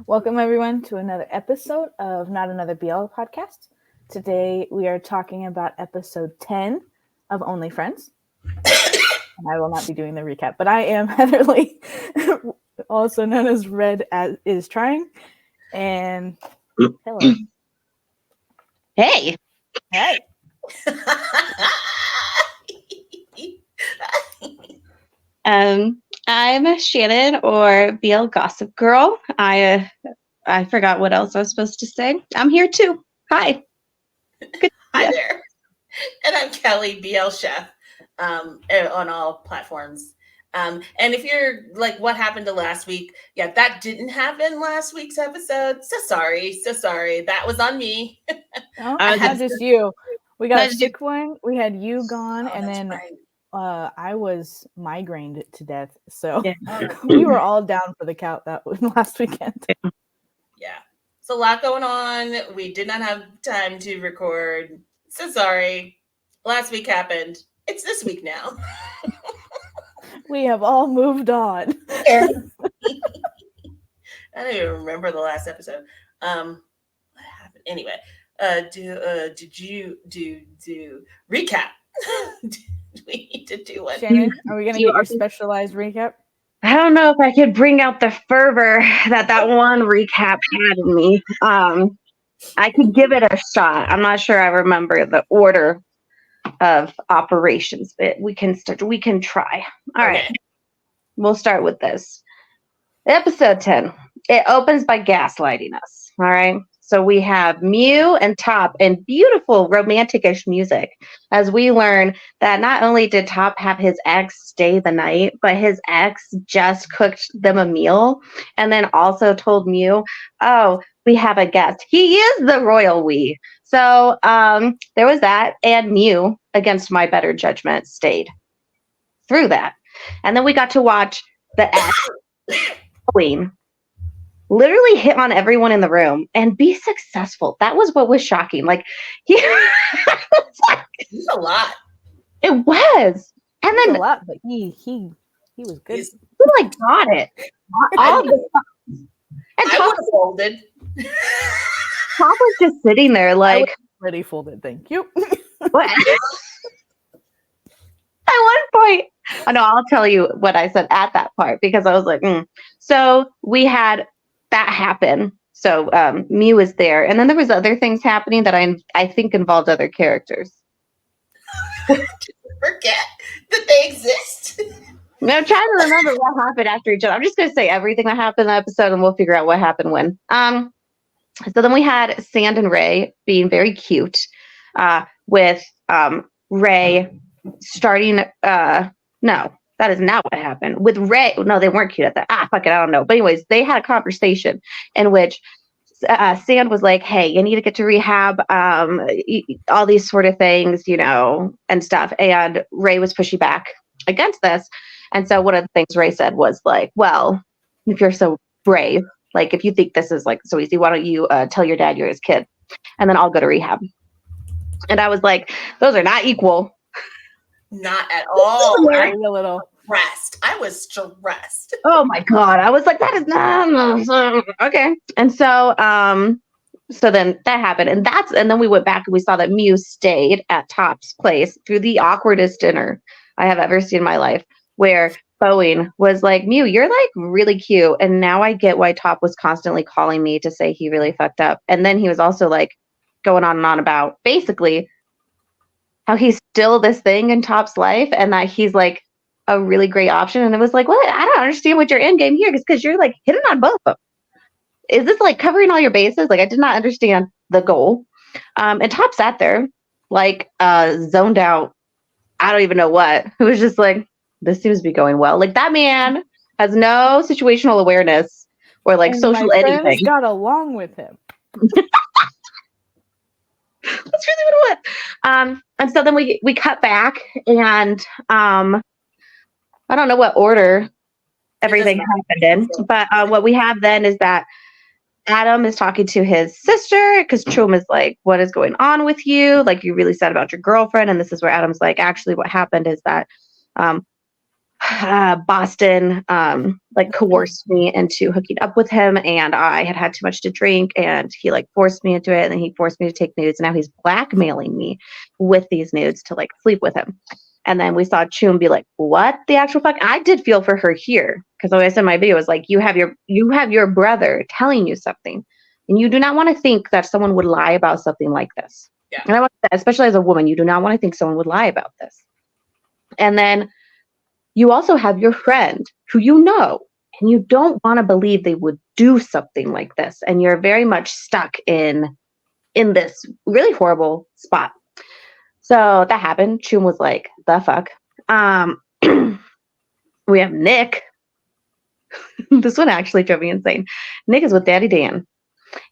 Welcome, everyone, to another episode of Not Another BL podcast. Today, we are talking about episode 10 of Only Friends. And I will not be doing the recap, but I am Heather Lee, also known as Red as is Trying. And hello. Hey. Hey. I'm Shannon, or BL Gossip Girl. I forgot what else I was supposed to say. I'm here too. Hi. Good. Hi there. And I'm Kelly, BL Chef, on all platforms. And if you're like, what happened to last week? Yeah, that didn't happen last week's episode. So sorry. That was on me. Oh, not just you. We got a sick one. We had you gone, and then I was migrained to death. So we were all down for the count that last weekend. Yeah. So a lot going on. We did not have time to record. So sorry. Last week happened. It's this week now. We have all moved on. I don't even remember the last episode. What happened? Anyway, did you do recap? Do we need to do one? Shannon, are we going to get your specialized recap? I don't know if I could bring out the fervor that one recap had in me. I could give it a shot. I'm not sure I remember the order of operations, but we can try. All right. We'll start with this. Episode 10. It opens by gaslighting us. All right. So we have Mew and Top and beautiful romantic-ish music as we learn that not only did Top have his ex stay the night, but his ex just cooked them a meal and then also told Mew, oh, we have a guest. He is the royal we. So there was that, and Mew, against my better judgment, stayed through that. And then we got to watch the ex Boeing literally hit on everyone in the room and be successful. That was what was shocking. Like, it's a lot. It was. And then a lot, but he was good. He like got it. All the and I would have folded. Top was just sitting there like already folded. Thank you. What? At one point, I know I'll tell you what I said at that part because I was like, So we had that happen. So Mew was there, and then there was other things happening that I think involved other characters. Forget that they exist. I'm trying to remember what happened after each other. I'm just going to say everything that happened in the episode, and we'll figure out what happened when. So then we had Sand and Ray being very cute, with Ray starting. No, that is not what happened with Ray. No, they weren't cute at that. Fuck it, I don't know. But anyways, they had a conversation in which Sand was like, "Hey, you need to get to rehab. All these sort of things, and stuff." And Ray was pushing back against this. And so one of the things Ray said was like, "Well, if you're so brave, like if you think this is like so easy, why don't you tell your dad you're his kid, and then I'll go to rehab." And I was like, "Those are not equal." Not at all. Very little. I was stressed. Oh my God. I was like, that is not okay. And so then that happened. And then we went back and we saw that Mew stayed at Top's place through the awkwardest dinner I have ever seen in my life, where Boeing was like, "Mew, you're like really cute. And now I get why Top was constantly calling me to say he really fucked up." And then he was also like going on and on about basically how he's still this thing in Top's life and that he's like a really great option. And it was like, what? I don't understand what your end game here is, because you're like hitting on both of them. Is this like covering all your bases? Like, I did not understand the goal. And Top sat there like zoned out. I don't even know what. It was just like, this seems to be going well. Like, that man has no situational awareness or like social anything. Got along with him. That's really what it was. And so then we cut back, and I don't know what order everything happened in, but what we have then is that Adam is talking to his sister because Chum is like, "What is going on with you? Like, you're really sad about your girlfriend." And this is where Adam's like, "Actually, what happened is that Boston like coerced me into hooking up with him, and I had too much to drink, and he like forced me into it, and then he forced me to take nudes, and now he's blackmailing me with these nudes to like sleep with him. And then we saw Chum be like, what the actual fuck? I did feel for her here, because the way I said in my video was like, you have your brother telling you something, and you do not want to think that someone would lie about something like this. Yeah. And I want to, especially as a woman, you do not want to think someone would lie about this. And then you also have your friend who you know, and you don't want to believe they would do something like this. And you're very much stuck in this really horrible spot. So that happened. Chum was like, the fuck? We have Nick. This one actually drove me insane. Nick is with Daddy Dan.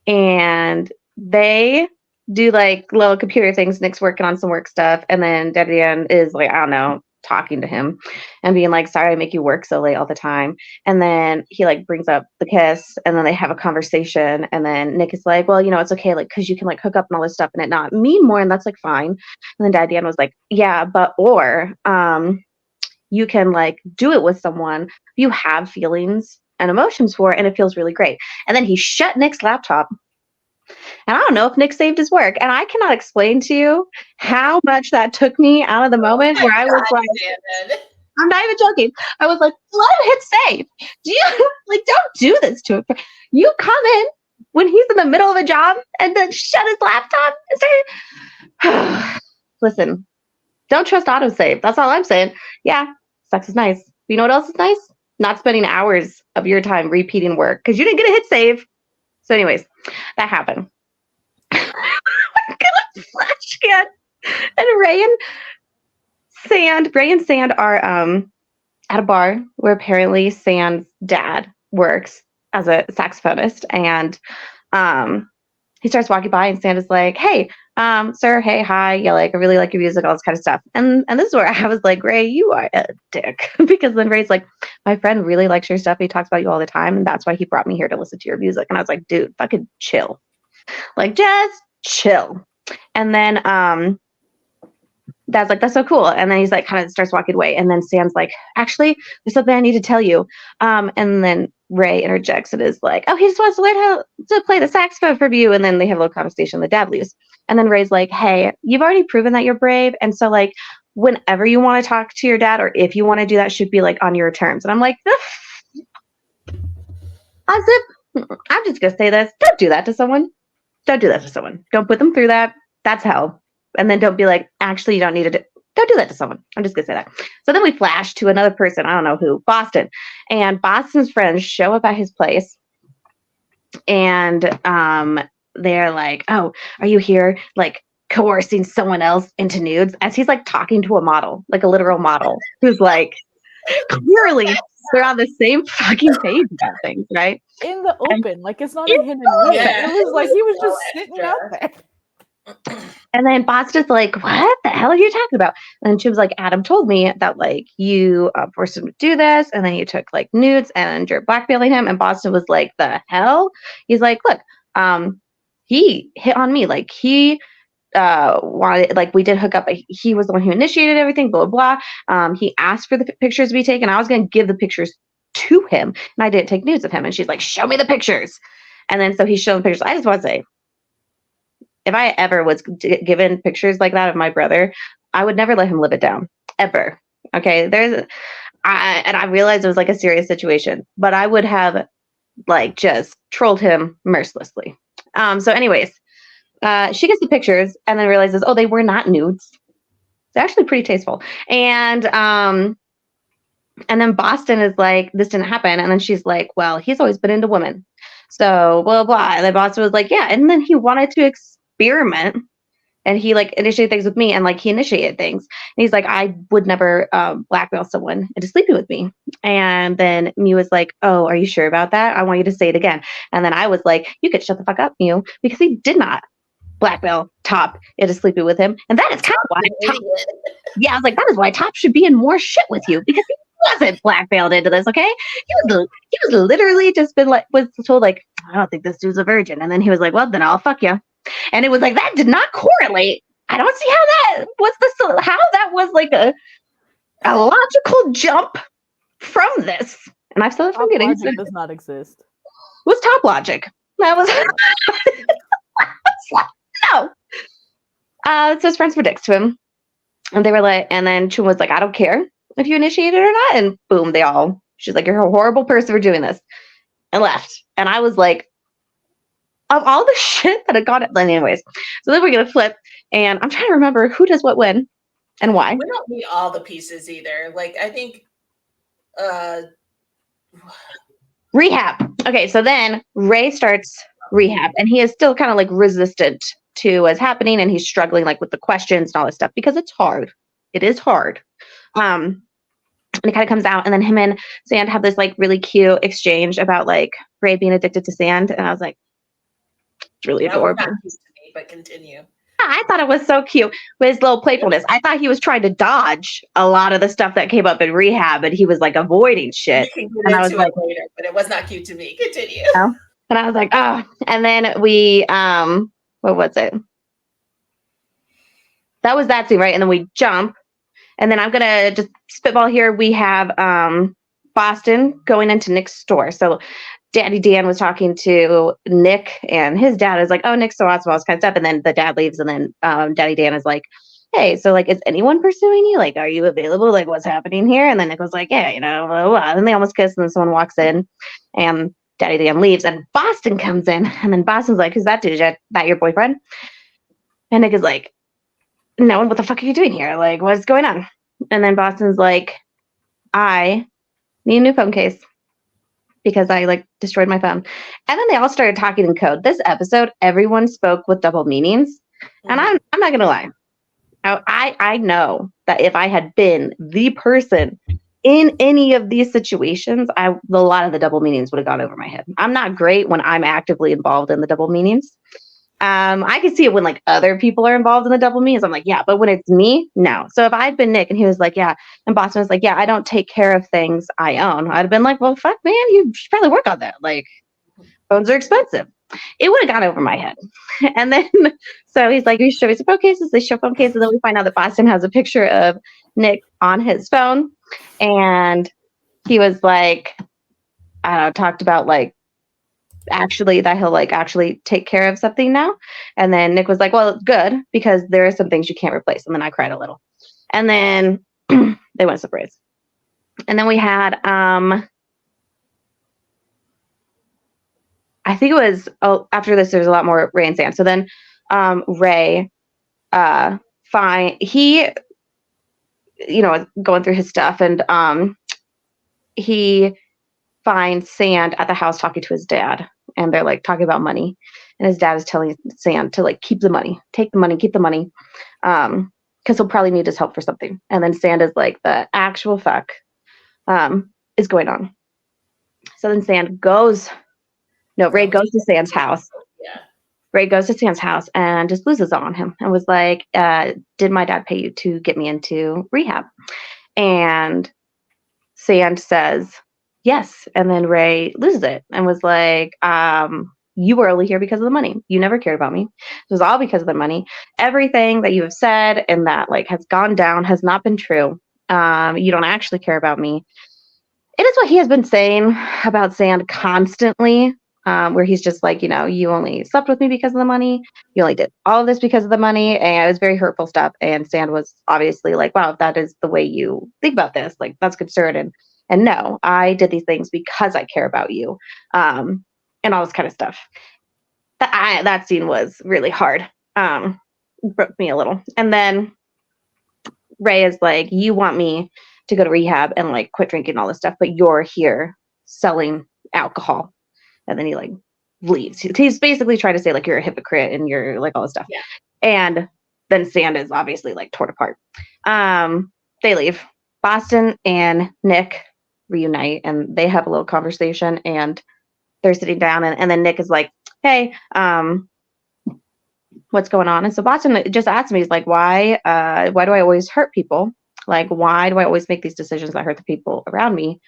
And they do like little computer things. Nick's working on some work stuff. And then Daddy Dan is like, I don't know, talking to him and being like, sorry I make you work so late all the time. And then he like brings up the kiss, and then they have a conversation, and then Nick is like, well, you know, it's okay, like, because you can like hook up and all this stuff and it not mean more, and that's like fine. And then Daddy Dan was like, yeah, but or you can like do it with someone you have feelings and emotions for, and it feels really great. And then he shut Nick's laptop. And I don't know if Nick saved his work. And I cannot explain to you how much that took me out of the moment where I was like, David. I'm not even joking. I was like, let him hit save. Do you like, don't do this to him. You come in when he's in the middle of a job and then shut his laptop and say, listen, don't trust autosave. That's all I'm saying. Yeah, sex is nice. But you know what else is nice? Not spending hours of your time repeating work because you didn't get a hit save. So anyways, that happened. I'm gonna flash again. And Ray and Sand are at a bar where apparently Sand's dad works as a saxophonist, and he starts walking by, and Sand is like, hey, sir, hey, hi, yeah, like I really like your music, all this kind of stuff. And this is where I was like, Ray, you are a dick. Because then Ray's like, my friend really likes your stuff. He talks about you all the time, and that's why he brought me here to listen to your music. And I was like, dude, fucking chill. Like, just chill. And then Dad's like, that's so cool. And then he's like, kind of starts walking away. And then Sam's like, actually, there's something I need to tell you. And then Ray interjects and is like, oh, he just wants to learn how to play the saxophone for you. And then they have a little conversation. The dad leaves. And then Ray's like, hey, you've already proven that you're brave. And so like, whenever you want to talk to your dad, or if you want to do that, should be like on your terms. And I'm like, as if, I'm just going to say this. Don't do that to someone. Don't do that to someone. Don't put them through that. That's hell. And then don't be like, actually, you don't need to don't do that to someone. I'm just going to say that. So then we flash to another person. I don't know who, Boston. And Boston's friends show up at his place. And they're like, oh, are you here? Like coercing someone else into nudes? As he's like talking to a model, like a literal model, who's like, clearly they're on the same fucking page about things, right? In the open. Like it's not a hidden room. Yeah. It was like he was just sitting out there. And then Boston's like, what the hell are you talking about? And she was like, Adam told me that like you forced him to do this, and then you took like nudes and you're blackmailing him. And Boston was like, the hell? He's like, look, he hit on me. Like he wanted, like we did hook up. He was the one who initiated everything, blah, blah, blah. He asked for the pictures to be taken. I was going to give the pictures to him, and I didn't take nudes of him. And she's like, show me the pictures. And then so he showed the pictures. I just want to say, if I ever was given pictures like that of my brother, I would never let him live it down, ever. Okay, and I realized it was like a serious situation, but I would have like just trolled him mercilessly. So anyways, she gets the pictures and then realizes, oh, they were not nudes. They're actually pretty tasteful. And then Boston is like, this didn't happen. And then she's like, well, he's always been into women. So blah, blah, blah. And then Boston was like, yeah. And then he wanted to experiment, and he like initiated things with me, and like he initiated things. And he's like, I would never blackmail someone into sleeping with me. And then Mew was like, oh, are you sure about that? I want you to say it again. And then I was like, you could shut the fuck up, Mew, because he did not blackmail Top into sleeping with him. And that is kind of why Top, I was like, that is why Top should be in more shit with you, because he wasn't blackmailed into this, okay? He was literally just been like, was told like, I don't think this dude's a virgin. And then he was like, well, then I'll fuck you. And it was like, that did not correlate. I don't see how that was like a logical jump from this, and I've still Top been getting logic does not exist. was Top Logic. That was no. So his friends were dicks to him, and they were like, and then Chun was like, I don't care if you initiated or not, and boom, she's like, you're a horrible person for doing this, and left. And I was like, of all the shit that had gone, anyways. So then we're gonna flip, and I'm trying to remember who does what when and why. We don't need all the pieces either. Like, I think rehab. Okay, so then Ray starts rehab, and he is still kind of like resistant to what's happening, and he's struggling like with the questions and all this stuff because it's hard. It is hard. And it kind of comes out, and then him and Sand have this like really cute exchange about like Ray being addicted to sand, and I was like, it's really adorable. That was not cute to me, but continue. I thought it was so cute with his little playfulness. I thought he was trying to dodge a lot of the stuff that came up in rehab, and he was like avoiding shit. You can get into it later, but it was not cute to me. Continue. And I was like, oh. And then we, what was it? That was that scene, right? And then we jump. And then I'm gonna just spitball here. We have Boston going into Nick's store. So Daddy Dan was talking to Nick, and his dad is like, oh, Nick's so awesome, all this kind of stuff. And then the dad leaves, and then Daddy Dan is like, hey, so like, is anyone pursuing you? Like, are you available? Like, what's happening here? And then Nick was like, yeah, you know, blah, blah, blah. And then they almost kiss, and then someone walks in, and Daddy Dan leaves, and Boston comes in, and then Boston's like, who's that dude? Is that your boyfriend? And Nick is like, no, what the fuck are you doing here? Like, what's going on? And then Boston's like, I need a new phone case because I like destroyed my phone. And then they all started talking in code. This episode, everyone spoke with double meanings. Mm-hmm. And I'm not gonna lie. I know that if I had been the person in any of these situations, a lot of the double meanings would have gone over my head. I'm not great when I'm actively involved in the double meanings. I can see it when like other people are involved in the double meanings. I'm like, yeah, but when it's me, no. So if I'd been Nick and he was like, yeah, and Boston was like, yeah, I don't take care of things I own, I'd have been like, well, fuck, man, you should probably work on that. Like, phones are expensive. It would have gone over my head. And then, so he's like, you show me some phone cases. They show phone cases. And then we find out that Boston has a picture of Nick on his phone. And he was like, I don't know, talked about like, actually that he'll like actually take care of something now. And then Nick was like, well, good, because there are some things you can't replace. And then I cried a little. And then they went separate ways. And then we had I think it was after this there's a lot more Ray and Sand. So then Ray he is going through his stuff, and he finds Sand at the house talking to his dad, and they're like talking about money, and his dad is telling Sand to like keep the money, take the money, keep the money, because he'll probably need his help for something. And then Sand is like, the actual fuck is going on. So then Ray goes to Sand's house. Yeah. Ray goes to Sand's house and just loses on him and was like, did my dad pay you to get me into rehab? And Sand says yes. And then Ray loses it and was like, you were only here because of the money. You never cared about me. It was all because of the money. Everything that you have said and that like has gone down has not been true. You don't actually care about me. It is what he has been saying about Sand constantly, where he's just like, you only slept with me because of the money. You only did all of this because of the money. And it was very hurtful stuff. And Sand was obviously like, wow, if that is the way you think about this, like that's concerning. And no, I did these things because I care about you, and all this kind of stuff. That scene was really hard. Broke me a little. And then Ray is like, you want me to go to rehab and like quit drinking all this stuff, but you're here selling alcohol. And then he like leaves. He's basically trying to say like you're a hypocrite and you're like all this stuff. Yeah. And then Sand is obviously like torn apart. They leave. Boston and Nick reunite and they have a little conversation and they're sitting down and then Nick is like, hey, what's going on? And so Boston just asked me, he's like, why do I always hurt people? Like, why do I always make these decisions that hurt the people around me?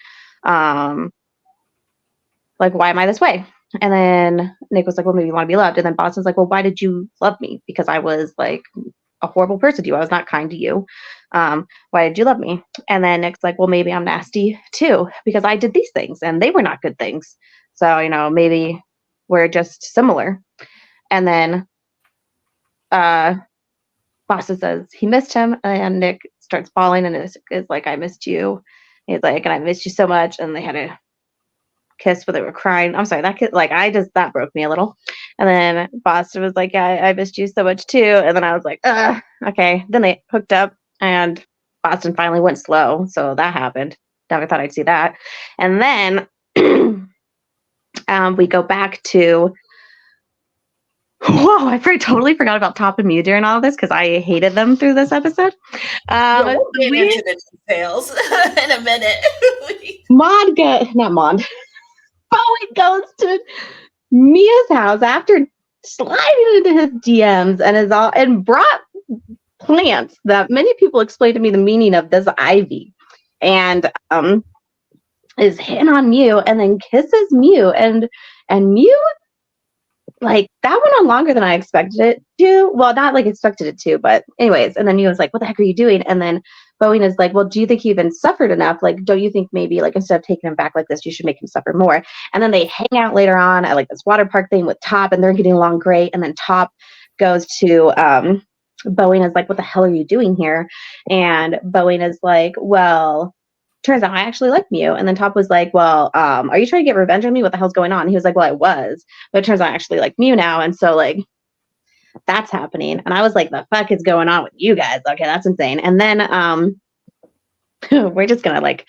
Like, why am I this way? And then Nick was like, well, maybe you want to be loved. And then Boston's like, well, why did you love me? Because I was like a horrible person to you. I was not kind to you. Why did you love me? And then Nick's like, well, maybe I'm nasty too, because I did these things and they were not good things. So, maybe we're just similar. And then Boston says he missed him, and Nick starts bawling and is like, I missed you. He's like, and I missed you so much. And they had a kiss, but they were crying. I'm sorry, that kid, that broke me a little. And then Boston was like, yeah, I missed you so much too. And then I was like, okay. Then they hooked up, and Boston finally went slow. So that happened. Never thought I'd see that. And then we go back to, whoa, I totally forgot about Top and Mew during all of this because I hated them through this episode. We'll get into the details in a minute. Boeing goes to Mia's house after sliding into his DMs and brought plants that many people explained to me the meaning of this ivy, and is hitting on Mew and then kisses Mew, and Mew, like, that went on longer than I expected it to. Well, not like expected it to, but anyways. And then Mew was like, what the heck are you doing? And then Boeing is like, well, do you think he even suffered enough? Like, don't you think maybe, like, instead of taking him back like this, you should make him suffer more? And then they hang out later on at, like, this water park thing with Top, and they're getting along great. And then Top goes to Boeing is like, what the hell are you doing here? And Boeing is like, well, turns out I actually like Mew. And then Top was like, well, are you trying to get revenge on me? What the hell's going on? And he was like, well, I was, but it turns out I actually like Mew now. And so, like, that's happening. And I was like, the fuck is going on with you guys? Okay, that's insane. And then we're just gonna, like,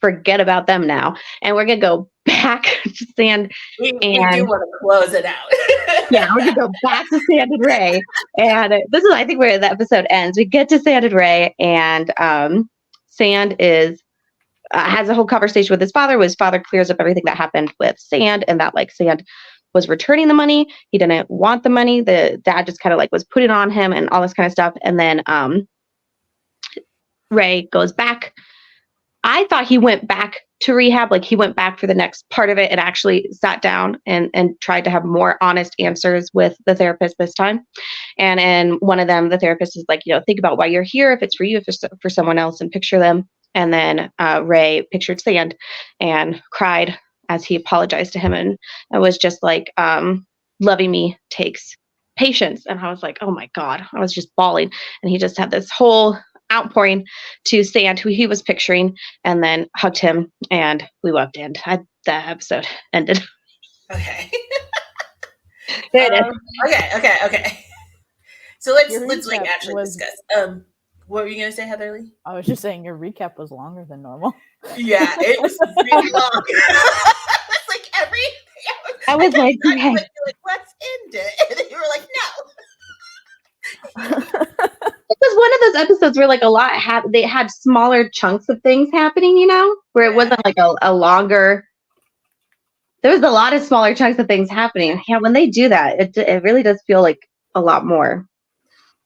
forget about them now, and we're gonna go back to Sand. We do want to close it out. Yeah, we're gonna go back to Sand and Ray, and this is, I think, where the episode ends. We get to Sand and Ray, and Sand is has a whole conversation with his father. His father clears up everything that happened with Sand, and that, like, Sand was returning the money. He didn't want the money. The dad just kind of, like, was putting on him and all this kind of stuff. And then Ray goes back. I thought he went back to rehab, like he went back for the next part of it and actually sat down and tried to have more honest answers with the therapist this time. And in one of them, the therapist is like, think about why you're here, if it's for you, if it's for someone else, and picture them. And then Ray pictured Sand and cried as he apologized to him, and it was just like, loving me takes patience. And I was like, oh my God, I was just bawling. And he just had this whole outpouring to Sand, who he was picturing, and then hugged him, and we wept, and the episode ended. Okay. There it is. Okay. So let's like actually discuss. What were you gonna say, Heather Lee? I was just saying your recap was longer than normal. Yeah, it was really long. It's like I was like, okay, let's end it, and then you were like, no. It was one of those episodes where, like, a lot they had smaller chunks of things happening, where it wasn't like a longer. There was a lot of smaller chunks of things happening. Yeah, when they do that, it really does feel like a lot more.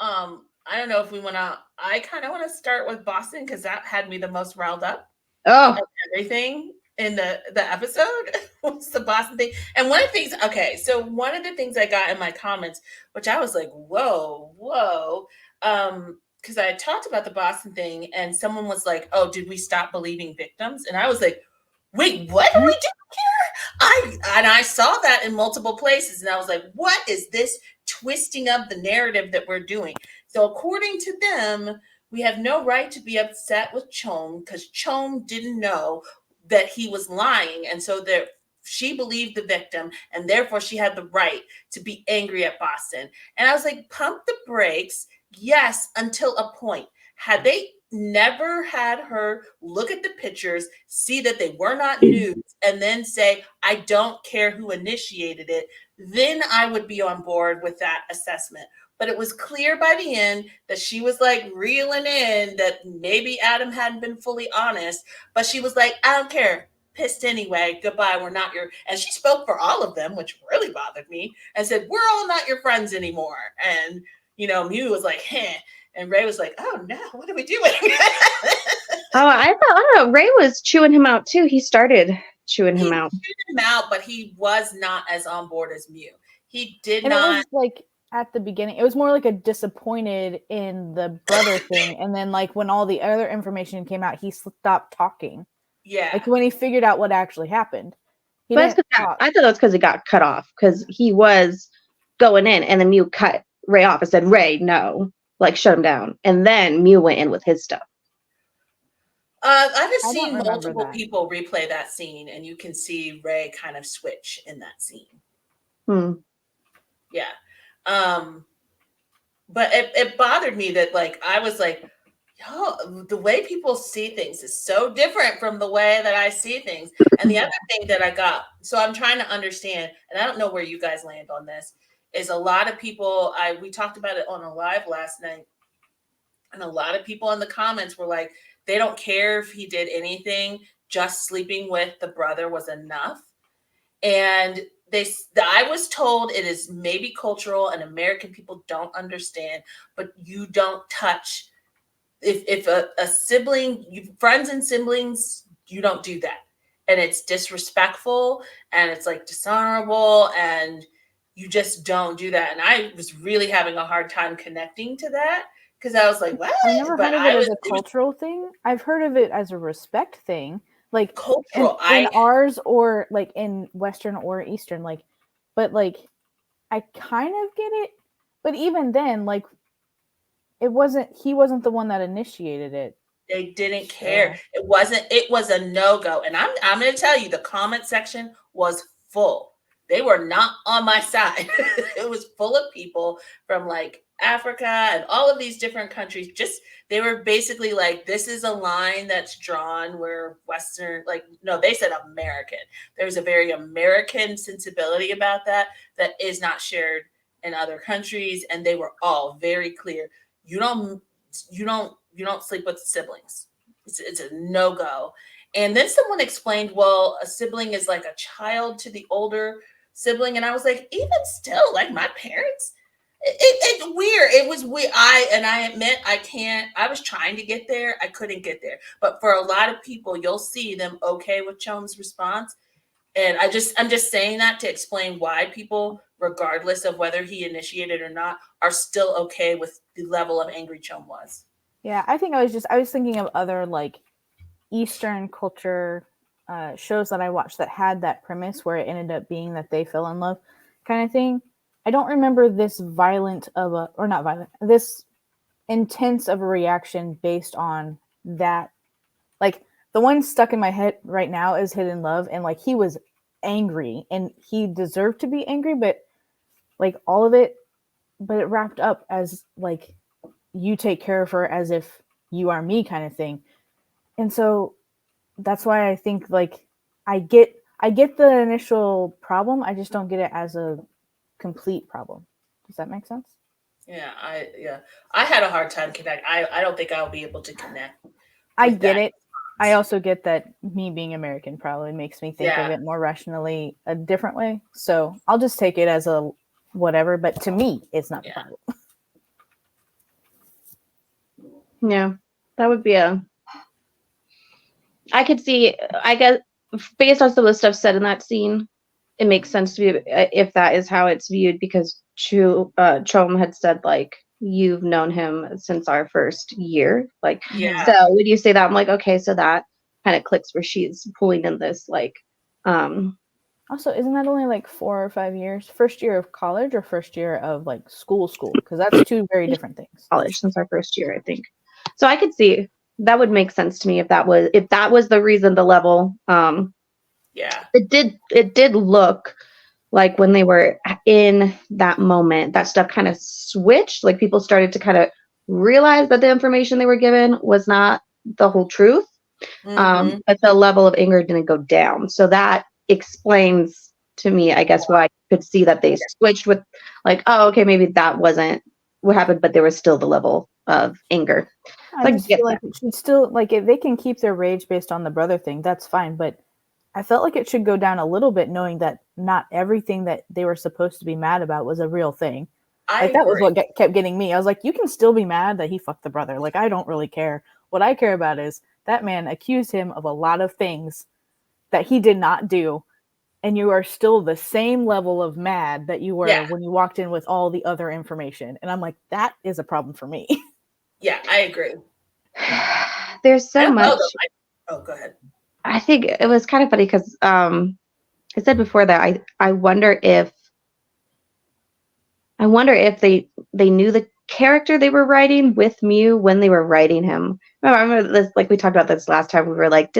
I don't know if we want to. I kind of want to start with Boston because that had me the most riled up. Oh, everything in the episode was the Boston thing. And one of the things, so one of the things I got in my comments, which I was like, whoa, because I had talked about the Boston thing, and someone was like, oh, did we stop believing victims? And I was like, wait, what are we doing here? I saw that in multiple places, and I was like, what is this twisting of the narrative that we're doing? So according to them, we have no right to be upset with Chom because Chom didn't know that he was lying. And so that she believed the victim, and therefore she had the right to be angry at Boston. And I was like, pump the brakes. Yes, until a point. Had they never had her look at the pictures, see that they were not nudes, and then say, I don't care who initiated it, then I would be on board with that assessment. But it was clear by the end that she was like reeling in that maybe Adam hadn't been fully honest, but she was like, I don't care. Pissed anyway. Goodbye. We're not your, and she spoke for all of them, which really bothered me, and said, we're all not your friends anymore. And, Mew was like, and Ray was like, oh no, what are we doing? I don't know. Ray was chewing him out too. He started chewing him out. Chewed him out, but he was not as on board as Mew. He did and not. It was like at the beginning. It was more like a disappointed in the brother thing, and then like when all the other information came out, he stopped talking. Yeah. Like when he figured out what actually happened, he But didn't talk. I thought that's because he got cut off because he was going in, and then Mew cut Ray off and said, "Ray, no," like shut him down, and then Mew went in with his stuff. I've I don't seen remember multiple that. people replay that scene, and you can see Ray kind of switch in that scene. Yeah. But it bothered me that like I was like, yo, the way people see things is so different from the way that I see things. And the other thing that I got, so I'm trying to understand, and I don't know where you guys land on this, is a lot of people, we talked about it on a live last night, and a lot of people in the comments were like, they don't care if he did anything, just sleeping with the brother was enough. And I was told it is maybe cultural and American people don't understand, but you don't touch if a sibling, friends and siblings, you don't do that. And it's disrespectful and it's like dishonorable and you just don't do that. And I was really having a hard time connecting to that because I was like, what? I never heard of it as a cultural thing. I've heard of it as a respect thing. Like cultural in ours or like in Western or Eastern, like, but like I kind of get it, but even then, like he wasn't the one that initiated it. They didn't care. It was a no-go. And I'm gonna tell you, the comment section was full. They were not on my side. It was full of people from like Africa and all of these different countries. Just they were basically like, this is a line that's drawn where Western, like, no, they said American. There's a very American sensibility about that is not shared in other countries. And they were all very clear. You don't sleep with siblings. It's a no-go. And then someone explained, well, a sibling is like a child to the older sibling. And I was like, even still, like my parents, it's weird. It was weird. I admit I was trying to get there. I couldn't get there. But for a lot of people, you'll see them okay with Chom's response. And I'm just saying that to explain why people, regardless of whether he initiated or not, are still okay with the level of angry Chom was. Yeah, I think I was thinking of other like Eastern culture shows that I watched that had that premise where it ended up being that they fell in love kind of thing. I don't remember this this intense of a reaction based on that. Like the one stuck in my head right now is Hidden Love, and like he was angry and he deserved to be angry, but like all of it, but it wrapped up as like you take care of her as if you are me kind of thing. And so that's why I think like I get the initial problem. I just don't get it as a complete problem. Does that make sense? Yeah, I had a hard time connect. I don't think I'll be able to connect. I get it. I also get that me being American probably makes me think of it more rationally a different way. So I'll just take it as a whatever, but to me, it's not a problem. Yeah, that would be I could see, I guess, based on some of the stuff said in that scene, it makes sense to be if that is how it's viewed because Chom had said like you've known him since our first year, like so when you say that I'm like okay, so that kind of clicks where she's pulling in this like also isn't that only like 4 or 5 years, first year of college or first year of like school because that's two very different things. College since our first year I think, so I could see that would make sense to me if that was the reason, the level it did look like when they were in that moment, that stuff kind of switched. Like people started to kind of realize that the information they were given was not the whole truth. But the level of anger didn't go down. So that explains to me, I guess, why I could see that they switched with like, oh, okay, maybe that wasn't what happened, but there was still the level of anger. I just feel like it should still, like, if they can keep their rage based on the brother thing, that's fine. But I felt like it should go down a little bit, knowing that not everything that they were supposed to be mad about was a real thing. That was what kept getting me. I was like, you can still be mad that he fucked the brother. Like, I don't really care. What I care about is that man accused him of a lot of things that he did not do. and you are still the same level of mad that you were when you walked in with all the other information. And I'm like, that is a problem for me. Yeah, I agree. There's so much. Oh, go ahead. I think it was kind of funny because I said before that I wonder if they knew the character they were writing with Mew when they were writing him. I remember this, like we talked about this last time. We were like,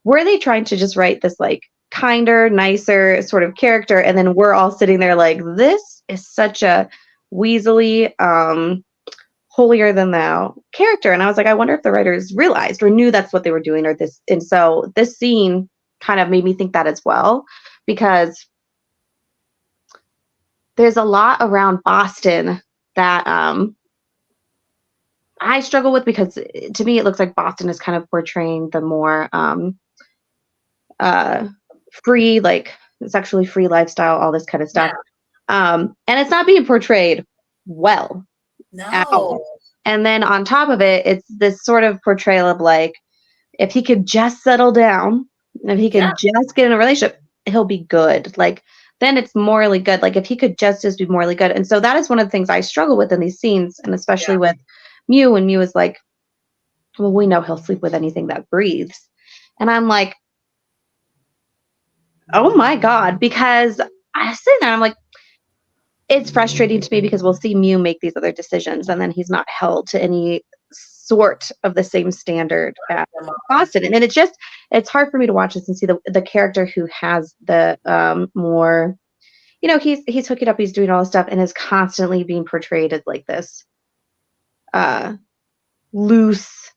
were they trying to just write this like kinder, nicer sort of character, and then we're all sitting there like, this is such a weaselly, holier than thou character. And I was like, I wonder if the writers realized or knew that's what they were doing, or this. And so this scene kind of made me think that as well, because there's a lot around Boston that I struggle with, because to me it looks like Boston is kind of portraying the more free, like sexually free lifestyle, all this kind of stuff. And it's not being portrayed well at all. And then on top of it, it's this sort of portrayal of like, if he could just settle down, if he could just get in a relationship, he'll be good. Like, then it's morally good. Like, if he could just be morally good. And so that is one of the things I struggle with in these scenes, and especially with Mew, when Mew is like, well, we know he'll sleep with anything that breathes. And I'm like, oh my God, because I sit there and I'm like, it's frustrating to me because we'll see Mew make these other decisions and then he's not held to any sort of the same standard as Boston. And then it's hard for me to watch this and see the character who has the more, you know, he's hooking up, he's doing all this stuff and is constantly being portrayed as like this loose,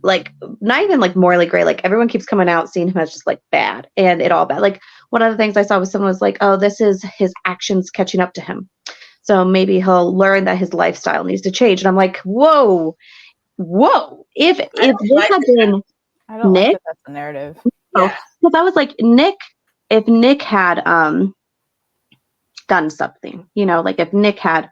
like not even like morally gray. Like everyone keeps coming out seeing him as just like bad and it all bad. Like one of the things I saw was someone was like, oh, this is his actions catching up to him. So maybe he'll learn that his lifestyle needs to change. And I'm like, whoa. If this had been I don't Nick, like that that's the narrative. because I was like, if Nick had done something, you know, like if Nick had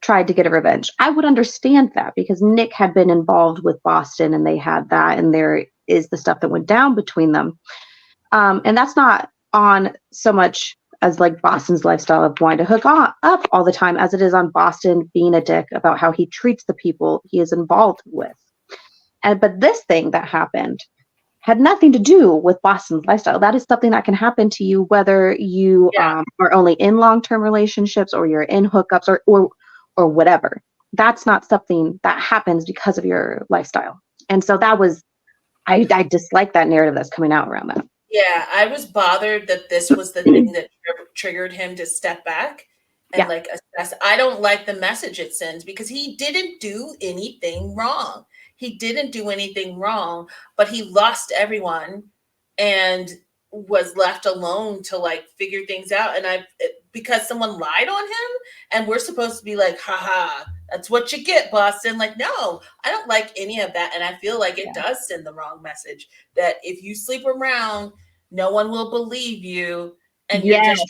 tried to get a revenge, I would understand that, because Nick had been involved with Boston and they had that, and there is the stuff that went down between them. And that's not on so much as like Boston's lifestyle of wanting to hook up all the time, as it is on Boston being a dick about how he treats the people he is involved with. But this thing that happened had nothing to do with Boston's lifestyle. That is something that can happen to you whether you are only in long-term relationships or you're in hookups or whatever. That's not something that happens because of your lifestyle. And so that was, I dislike that narrative that's coming out around that. Yeah, I was bothered that this was the thing that triggered him to step back and like assess. I don't like the message it sends, because he didn't do anything wrong. He didn't do anything wrong, but he lost everyone and was left alone to like figure things out. And because someone lied on him, and we're supposed to be like, haha, that's what you get, Boston. Like, no, I don't like any of that. And I feel like it does send the wrong message, that if you sleep around, no one will believe you. And you're just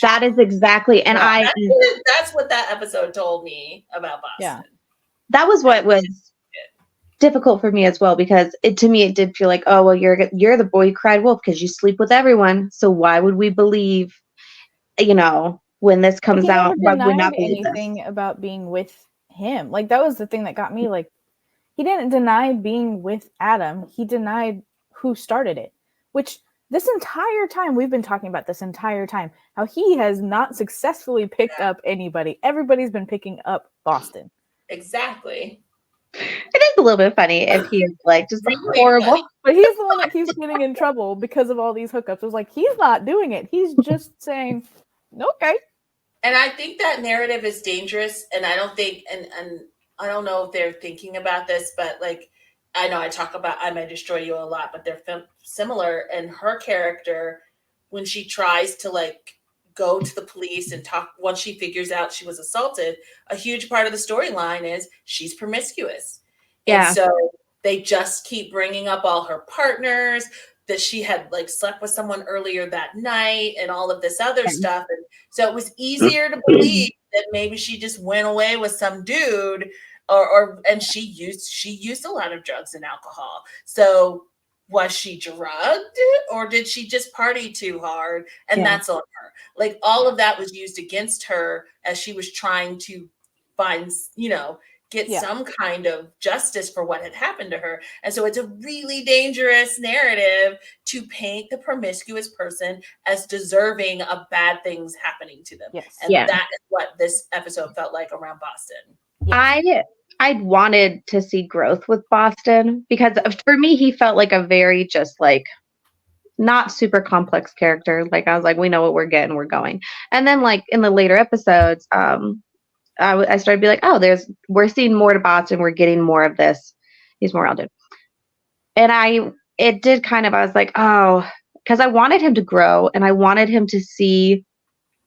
that is exactly. And that's what that episode told me about Boston. Yeah. That was what was difficult for me as well, because to me it did feel like, oh well, you're the boy who cried wolf because you sleep with everyone, so why would we believe, you know, when this comes out, why would we not believe anything about being with him? Like that was the thing that got me. Like he didn't deny being with Adam, he denied who started it, which this entire time we've been talking about, this entire time how he has not successfully picked up anybody. Everybody's been picking up Boston. Exactly. It is a little bit funny if he is like just really horrible. Funny. But he's the one that keeps getting in trouble because of all these hookups. It was like, he's not doing it. He's just saying, okay. And I think that narrative is dangerous. And I don't think, and I don't know if they're thinking about this, but like, I know I talk about I May Destroy You a lot, but they're similar. And her character, when she tries to like go to the police and talk, once she figures out she was assaulted, a huge part of the storyline is she's promiscuous. Yeah. And so they just keep bringing up all her partners, that she had like slept with someone earlier that night and all of this other stuff. And so it was easier to believe that maybe she just went away with some dude and she used a lot of drugs and alcohol. So was she drugged, or did she just party too hard and that's on her? Like all of that was used against her as she was trying to find, get some kind of justice for what had happened to her. And so it's a really dangerous narrative to paint the promiscuous person as deserving of bad things happening to them. Yes. And that is what this episode felt like around Boston. Yes. I'd wanted to see growth with Boston because for me, he felt like a very just like not super complex character. Like I was like, we know what we're getting, we're going. And then like in the later episodes, I started to be like, oh, we're seeing more to Boston. We're getting more of this. He's more rounded. And it did kind of, I was like, oh, because I wanted him to grow and I wanted him to see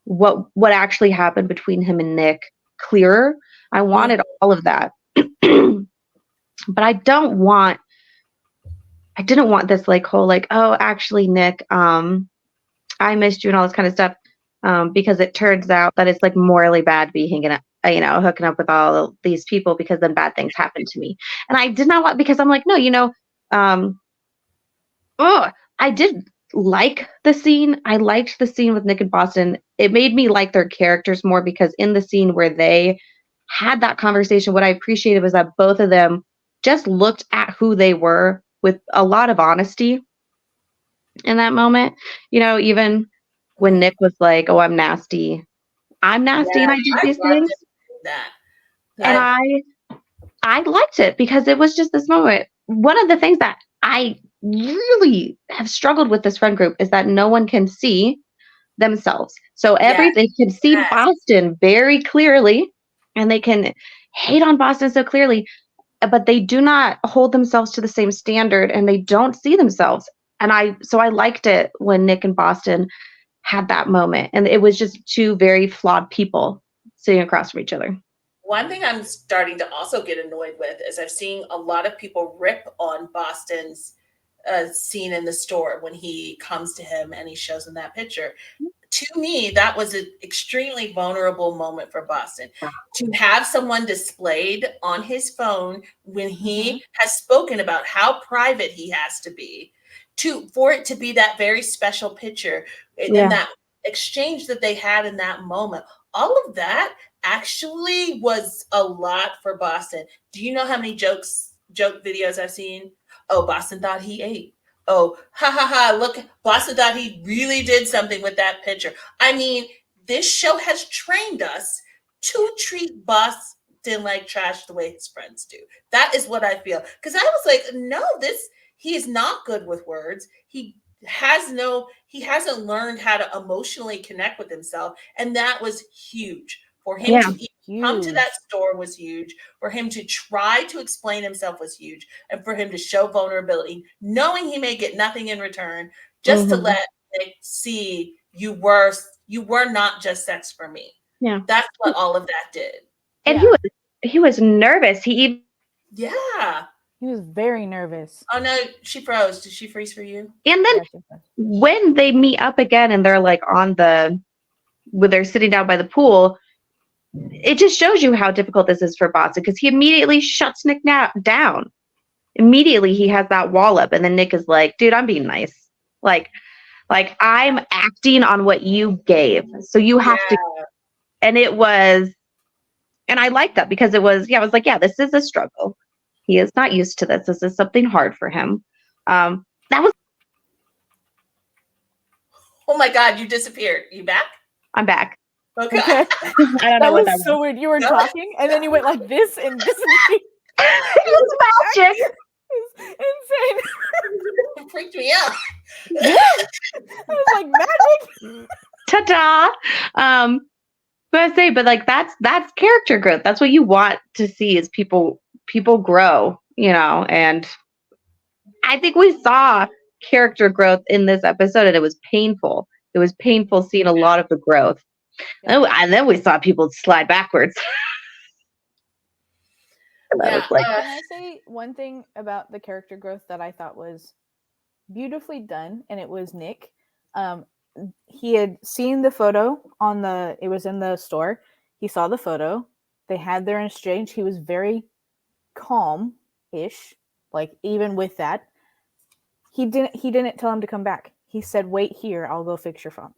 what actually happened between him and Nick clearer. I wanted all of that. But I didn't want this like whole like, oh, actually, Nick, I missed you and all this kind of stuff. Because it turns out that it's like morally bad to be hooking up with all these people because then bad things happen to me. And I did not want, because I'm like, no, I did like the scene. I liked the scene with Nick and Boston. It made me like their characters more because in the scene where they had that conversation, what I appreciated was that both of them just looked at who they were with a lot of honesty in that moment. Even when Nick was like, oh, I'm nasty and I did these things. And I liked it because it was just this moment. One of the things that I really have struggled with this friend group is that no one can see themselves. So everything can see Boston very clearly and they can hate on Boston so clearly, but they do not hold themselves to the same standard and they don't see themselves. And I liked it when Nick and Boston had that moment. And it was just two very flawed people sitting across from each other. One thing I'm starting to also get annoyed with is I've seen a lot of people rip on Boston's scene in the store when he comes to him and he shows him that picture. To me, that was an extremely vulnerable moment for Boston. To have someone displayed on his phone when he has spoken about how private he has to be, for it to be that very special picture and that exchange that they had in that moment, all of that actually was a lot for Boston. Do you know how many joke videos I've seen? Oh, Boston thought he ate. Oh, ha ha ha, look, Boston thought he really did something with that picture. I mean, this show has trained us to treat Boston like trash the way his friends do. That is what I feel. Because I was like, no, he is not good with words. He hasn't learned how to emotionally connect with himself. And that was huge. For him to come to that store was huge. For him to try to explain himself was huge. And for him to show vulnerability, knowing he may get nothing in return, just to let Nick see you were not just sex for me. Yeah. That's what all of that did. And he was nervous. He was very nervous. Oh no, she froze. Did she freeze for you? And then when they meet up again and they're like when they're sitting down by the pool, it just shows you how difficult this is for Boston because he immediately shuts Nick down. Immediately he has that wall up and then Nick is like, dude, I'm being nice. Like I'm acting on what you gave. So you have to. And it was, and I like that because it was, I was like, this is a struggle. He is not used to this. This is something hard for him. That was. Oh my God, you disappeared. You back? I'm back. Okay. I don't know what that was. So weird. You were talking and then you went like this and this. It was magic. Insane. It freaked me out. I was like magic. Ta-da. But I say, but like that's character growth. That's what you want to see is people grow, and I think we saw character growth in this episode and it was painful. It was painful seeing a lot of the growth. And then we saw people slide backwards. Can I say one thing about the character growth that I thought was beautifully done? And it was Nick. He had seen the photo it was in the store. He saw the photo. They had their exchange. He was very calm-ish. Like even with that, He didn't tell him to come back. He said, "Wait here. I'll go fix your phone."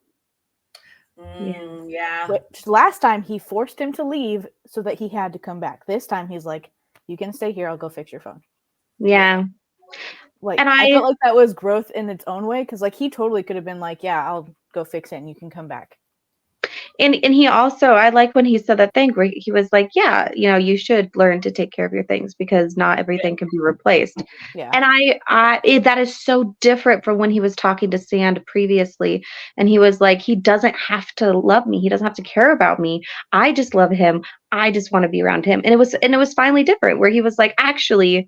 Yeah. Which last time he forced him to leave so that he had to come back. This time he's like, "You can stay here. I'll go fix your phone." Yeah. Like, And I felt like that was growth in its own way, because like he totally could have been like, "Yeah, I'll go fix it and you can come back." And he also, I like when he said that thing where he was like, yeah, you should learn to take care of your things because not everything can be replaced. Yeah. And that is so different from when he was talking to Sand previously. And he was like, he doesn't have to love me. He doesn't have to care about me. I just love him. I just want to be around him. And it was finally different where he was like, actually,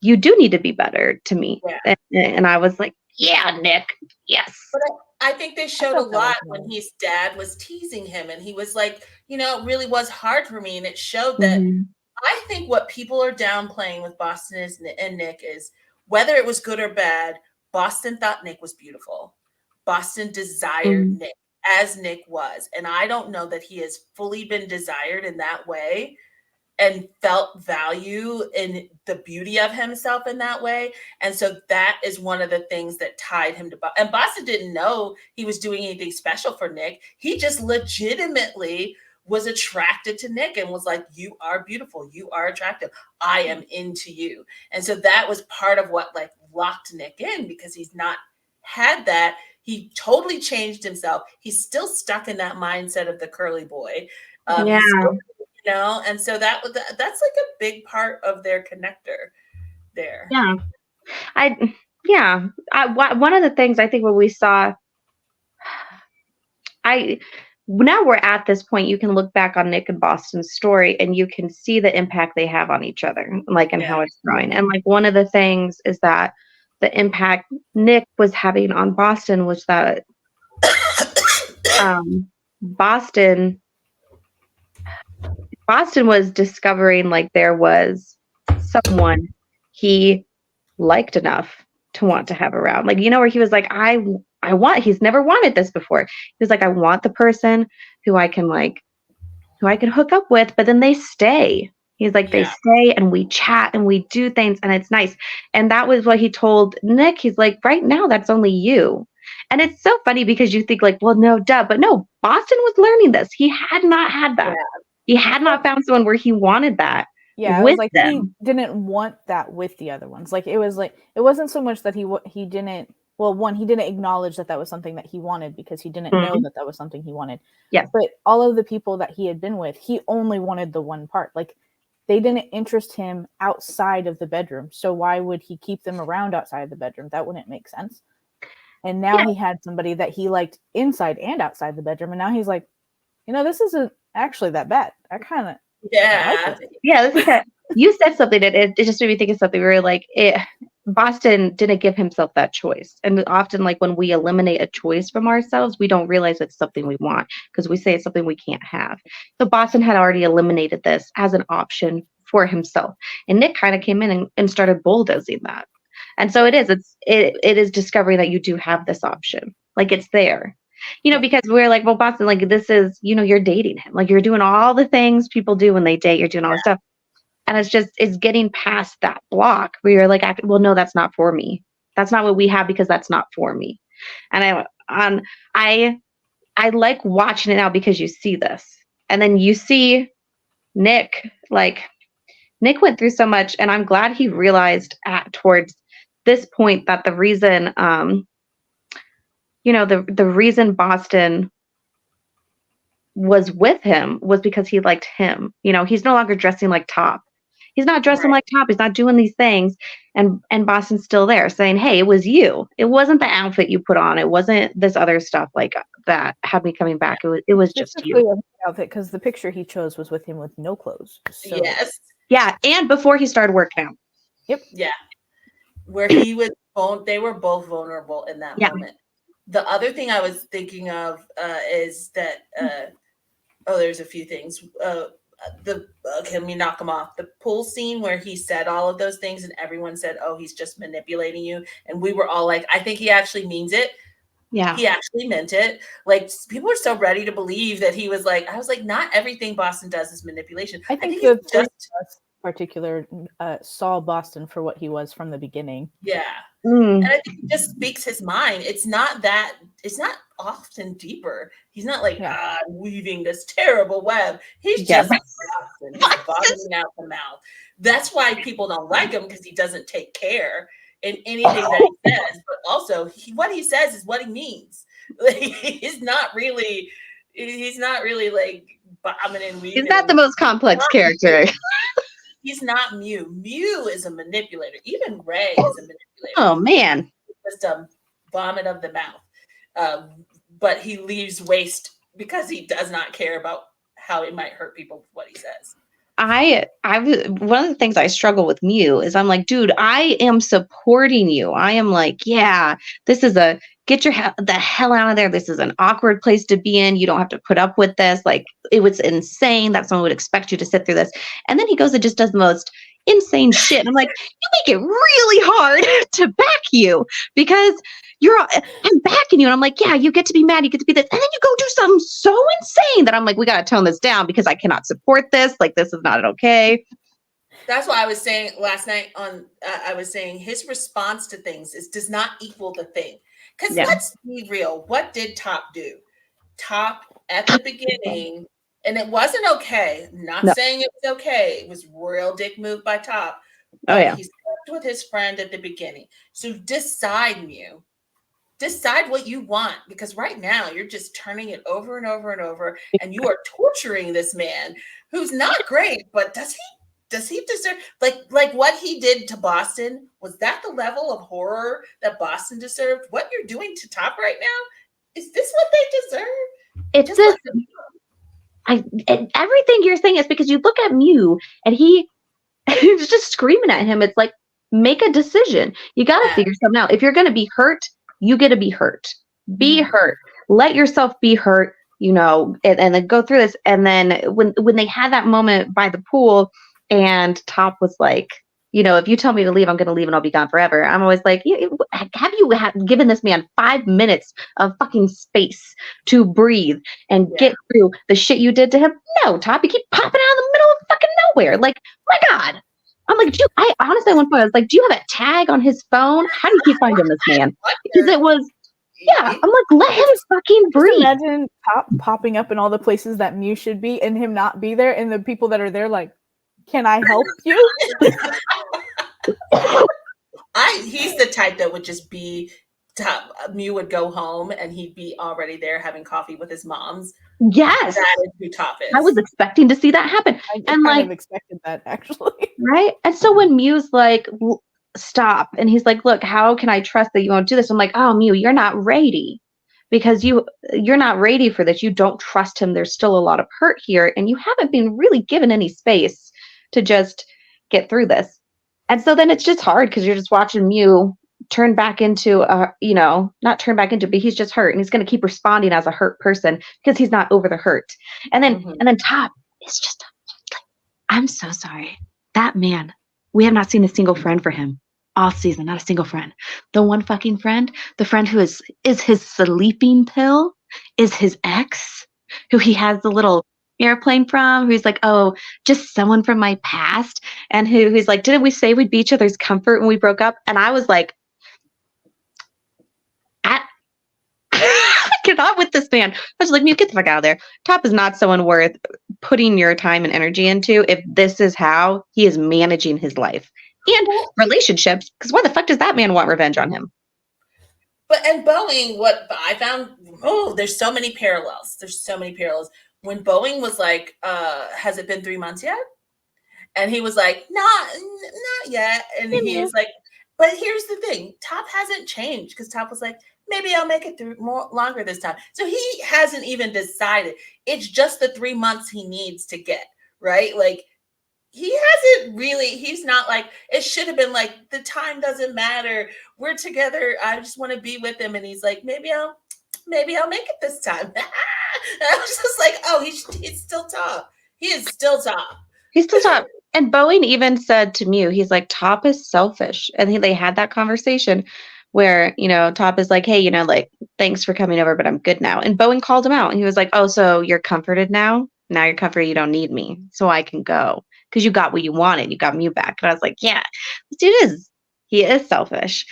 you do need to be better to me. Yeah. And I was like, yeah, Nick. Yes. But I think they showed a lot when his dad was teasing him, and he was like, it really was hard for me. And it showed that I think what people are downplaying with Boston and Nick is whether it was good or bad, Boston thought Nick was beautiful. Boston desired Nick as Nick was. And I don't know that he has fully been desired in that way and felt value in the beauty of himself in that way. And so that is one of the things that tied him to Boston. And Boston didn't know he was doing anything special for Nick. He just legitimately was attracted to Nick and was like, "You are beautiful. You are attractive. I am into you." And so that was part of what like locked Nick in, because he's not had that. He totally changed himself. He's still stuck in that mindset of the curly boy. Yeah. And so that's like a big part of their connector there. Yeah. One of the things I think when we saw, now we're at this point, you can look back on Nick and Boston's story and you can see the impact they have on each other, like, and how it's growing. And like, one of the things is that the impact Nick was having on Boston was that Boston was discovering like there was someone he liked enough to want to have around. Like, where he was like, he's never wanted this before. He was like, I want the person who I can hook up with, but then they stay. He's like, they stay and we chat and we do things and it's nice. And that was what he told Nick. He's like, right now, that's only you. And it's so funny because you think like, well, no, duh. But no, Boston was learning this. He had not had that. Yeah. He had not found someone where he wanted that. Yeah, it was like them. He didn't want that with the other ones. Like, it wasn't so much that he didn't. Well, one, he didn't acknowledge that was something that he wanted because he didn't know that was something he wanted. Yeah. But all of the people that he had been with, he only wanted the one part. Like, they didn't interest him outside of the bedroom. So why would he keep them around outside of the bedroom? That wouldn't make sense. And now he had somebody that he liked inside and outside the bedroom. And now he's like, this isn't actually that bad. I kind of like it. Yeah. You said something that it just made me think of something where like Boston didn't give himself that choice. And often like when we eliminate a choice from ourselves, we don't realize it's something we want because we say it's something we can't have. So Boston had already eliminated this as an option for himself. And Nick kind of came in and started bulldozing that. And so it is discovering that you do have this option. Like, it's there. Because we're like, well, Boston, like, this is, you're dating him. Like, you're doing all the things people do when they date. You're doing all this stuff. And it's getting past that block where you're like, well, no, that's not for me. That's not what we have because that's not for me. And I like watching it now because you see this. And then you see Nick, like, Nick went through so much. And I'm glad he realized towards this point that the reason, the reason Boston was with him was because he liked him. He's no longer dressing like Top. He's not dressing like Top. He's not doing these things. And Boston's still there saying, hey, it was you. It wasn't the outfit you put on. It wasn't this other stuff like that had me coming back. It was just you. Outfit, because the picture he chose was with him with no clothes. So. Yes. Yeah. And before he started working out. Yep. Yeah. Where he was, they were both vulnerable in that moment. The other thing I was thinking of is that, there's a few things. Can we knock him off? The pool scene where he said all of those things and everyone said, oh, he's just manipulating you. And we were all like, I think he actually means it. Yeah. He actually meant it. Like, people were so ready to believe that he was like, I was like, not everything Boston does is manipulation. I think particular saw Boston for what he was from the beginning. Yeah. Mm. And I think he just speaks his mind. It's not often deeper. He's not like, weaving this terrible web. He's just Boston. He's vomiting out the mouth. That's why people don't like him, because he doesn't take care in anything that he says. But also, what he says is what he means. Like, he's not really like bombing and weaving. He's not the most complex character. He's not Mew. Mew is a manipulator. Even Ray is a manipulator. Oh, man. Just a vomit of the mouth. But he leaves waste because he does not care about how it might hurt people with what he says. One of the things I struggle with Mew is I'm like, dude, I am supporting you. I am like, yeah, this is get the hell out of there. This is an awkward place to be in. You don't have to put up with this. Like, it was insane that someone would expect you to sit through this. And then he goes and just does the most insane shit. And I'm like, you make it really hard to back you, because I'm backing you. And I'm like, yeah, you get to be mad. You get to be this. And then you go do something so insane that I'm like, we got to tone this down, because I cannot support this. Like, this is not okay. That's why I was saying last night I was saying his response to things does not equal the thing. Because let's be real. What did Top do? Top at the beginning, and it wasn't okay. I'm not saying it was okay. It was royal dick move by Top. Oh, yeah. He slept with his friend at the beginning. So decide, Mew. Decide what you want, because right now you're just turning it over and over and over, and you are torturing this man who's not great, but does he deserve, like what he did to Boston? Was that the level of horror that Boston deserved? What you're doing to Top right now, is this what they deserve? It's just everything you're saying is because you look at Mew and he's just screaming at him. It's like, make a decision. You got to figure something out. If you're going to be hurt, you get to be hurt. Be hurt. Let yourself be hurt, and then go through this. And then when they had that moment by the pool, and Top was like, if you tell me to leave, I'm going to leave and I'll be gone forever. I'm always like, have you given this man 5 minutes of fucking space to breathe and get through the shit you did to him? No, Top, you keep popping out in the middle of fucking nowhere. Like, my God. I'm like, I honestly, at one point, I was like, do you have a tag on his phone? How do you keep finding this man? Because it was, I'm like, let him fucking breathe. Just imagine Top popping up in all the places that Mew should be and him not be there, and the people that are there like, can I help you? He's the type that would just be Top. Mew would go home and he'd be already there having coffee with his moms. Yes, that is who Top is. I was expecting to see that happen. I kind of expected that, actually. Right? And so when Mew's like, stop, and he's like, look, how can I trust that you won't do this? I'm like, oh, Mew, you're not ready, because you're not ready for this. You don't trust him. There's still a lot of hurt here, and you haven't been really given any space to just get through this. And so then it's just hard, because you're just watching Mew turn back into not turn back into, but he's just hurt, and he's going to keep responding as a hurt person because he's not over the hurt. And then Top is just like, I'm so sorry. That man, we have not seen a single friend for him all season, not a single friend. The one fucking friend, the friend who is his sleeping pill, is his ex, who he has the little airplane from, who's like, oh, just someone from my past, and who's like, didn't we say we'd be each other's comfort when we broke up? And I was like, get on with this man. I was like, get the fuck out of there. Top is not someone worth putting your time and energy into if this is how he is managing his life and relationships, because why the fuck does that man want revenge on him? And Boeing, what I found, there's so many parallels. When Boeing was like, has it been 3 months yet? And he was like, not yet. And he was like, but here's the thing, Top hasn't changed, because Top was like, maybe I'll make it through more longer this time. So he hasn't even decided. It's just the 3 months he needs to get, right? Like, he hasn't really, he's not like, it should have been like, the time doesn't matter. We're together. I just want to be with him. And he's like, maybe I'll make it this time. And I was just like, oh, he's still Top. He is still Top. He's still Top. And Boeing even said to Mew, he's like, Top is selfish. And they had that conversation where, Top is like, hey, like, thanks for coming over, but I'm good now. And Boeing called him out. And he was like, oh, so you're comforted now? Now you're comforted. You don't need me. So I can go. because you got what you wanted. You got Mew back. And I was like, yeah, this dude he is selfish.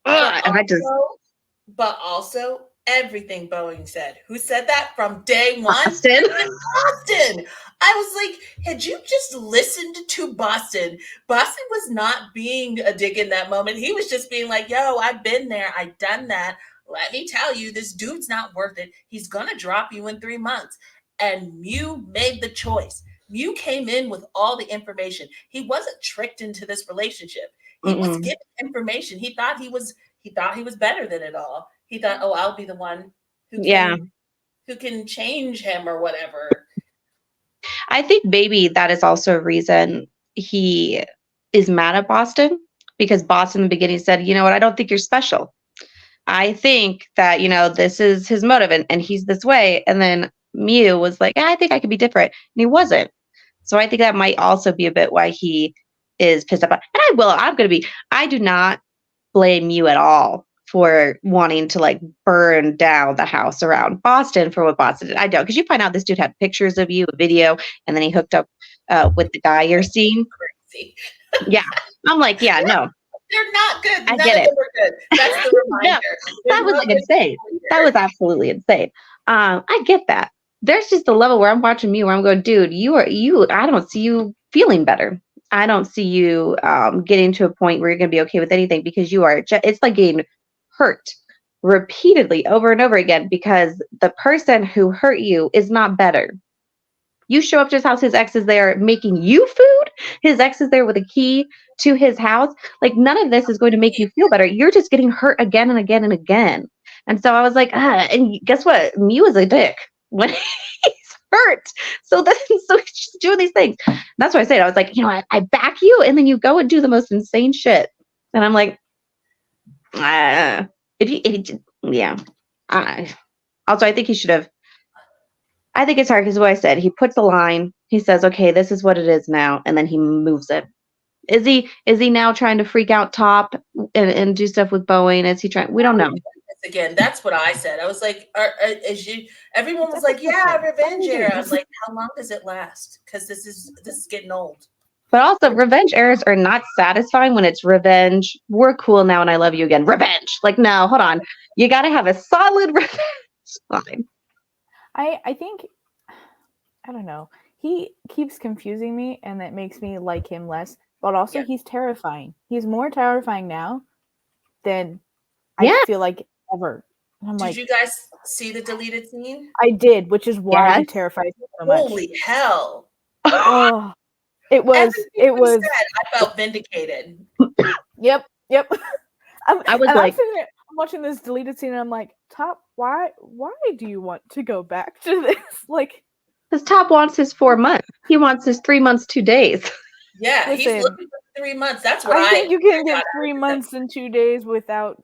But also everything Boeing said. Who said that from day one? Boston. Boston. I was like, had you just listened to Boston? Boston was not being a dick in that moment. He was just being like, yo, I've been there. I've done that. Let me tell you, this dude's not worth it. He's going to drop you in 3 months. And Mew made the choice. Mew came in with all the information. He wasn't tricked into this relationship. He was given information. He thought he was better than it all. He thought, oh, I'll be the one who can change him or whatever. I think maybe that is also a reason he is mad at Boston, because Boston in the beginning said, you know what, I don't think you're special. I think that, this is his motive and he's this way. And then Mew was like, I think I could be different. And he wasn't. So I think that might also be a bit why he is pissed off. And I do not blame Mew at all for wanting to like burn down the house around Boston for what Boston did. I don't, because you find out this dude had pictures of you, a video, and then he hooked up with the guy you're seeing. Crazy. Yeah. I'm like, yeah, no. They're not good. I get it. Were good. That's the reminder. No, that was like insane. That was absolutely insane. I get that. There's just a level where I'm watching Mew where I'm going, dude, I don't see you feeling better. I don't see you getting to a point where you're going to be okay with anything, because it's like getting hurt repeatedly over and over again because the person who hurt you is not better. You show up to his house, his ex is there making you food. His ex is there with a key to his house. Like, none of this is going to make you feel better. You're just getting hurt again and again and again. And so I was like, and guess what? Mew is a dick when he's hurt. So he's just doing these things. That's what I said. I was like, I back you, and then you go and do the most insane shit. And I'm like, yeah. Also, I think he should have. I think it's hard because what I said, he puts a line. He says, okay, this is what it is now. And then he moves it. Is he now trying to freak out Top and do stuff with Boeing? Is he trying? We don't know. Again, that's what I said. I was like, everyone was like, yeah, revenge era. I was like, how long does it last? Because this is getting old. But also, revenge eras are not satisfying when it's revenge. We're cool now and I love you again. Revenge. Like, no, hold on. You got to have a solid revenge line. I think, I don't know. He keeps confusing me, and that makes me like him less. But also, he's terrifying. He's more terrifying now than I feel like ever. And I'm did you guys see the deleted scene? I did, which is why he terrifies me so much. Holy hell! Oh, it was. Said, I felt vindicated. Yep. I'm watching this deleted scene, and I'm like, Top, why do you want to go back to this? Like, because Top wants his 4 months. He wants his 3 months, 2 days. Yeah, he's looking for 3 months. That's what I think you can get 3 months and 2 days without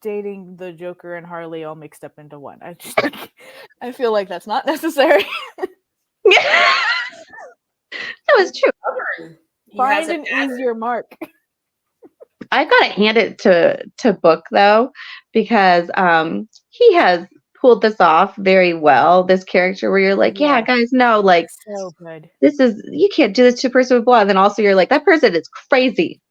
dating the Joker and Harley all mixed up into one. I feel like that's not necessary. That was true. Find an easier mark. I gotta hand it to Book though, because he has pulled this off very well. This character where you're like, yeah, guys, no, like, so good. You can't do this to a person with blood. And then also you're like, that person is crazy,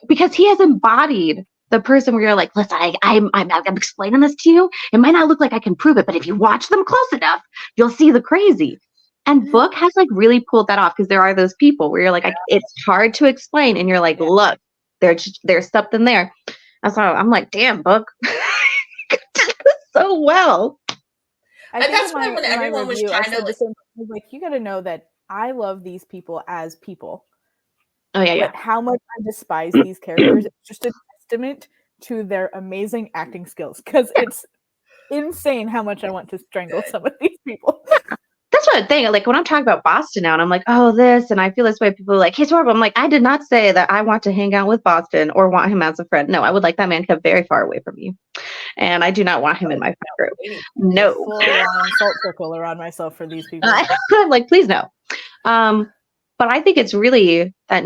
because he has embodied the person where you're like, listen, I'm explaining this to you. It might not look like I can prove it, but if you watch them close enough, you'll see the crazy. And Book has like really pulled that off, because there are those people where you're like, it's hard to explain, and you're like, look, there's something there. And so I'm like, damn, Book, so well. And that's why when everyone was trying to like, you got to know that I love these people as people. Oh yeah. But how much I despise these characters, it's just a testament to their amazing acting skills, because it's insane how much I want to strangle some of these people. That's what I'm thinking. Like, when I'm talking about Boston now, and I'm like, oh, this, and I feel this way, people are like, he's horrible. I'm like, I did not say that I want to hang out with Boston or want him as a friend. No, I would like that man kept very far away from you. And I do not want him in my friend group. No. Full-on salt circle around myself for these people. I'm like, please no. But I think it's really that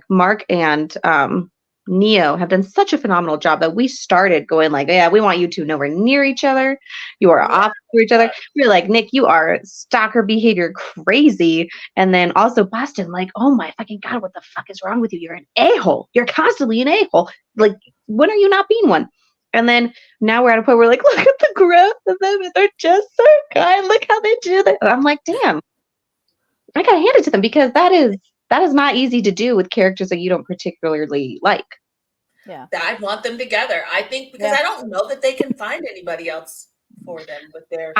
Mark and Neo have done such a phenomenal job that we started going like, yeah, we want you two nowhere near each other. You are opposite to each other. We're like, Nick, you are stalker behavior crazy. And then also Boston, like, oh my fucking God, what the fuck is wrong with you? You're an a-hole. You're constantly an a-hole. Like, when are you not being one? And then now we're at a point where we're like, look at the growth of them. And they're just so kind. Look how they do that. And I'm like, damn, I gotta hand it to them because that is not easy to do with characters that you don't particularly like. Yeah. I want them together. I think because I don't know that they can find anybody else for them with their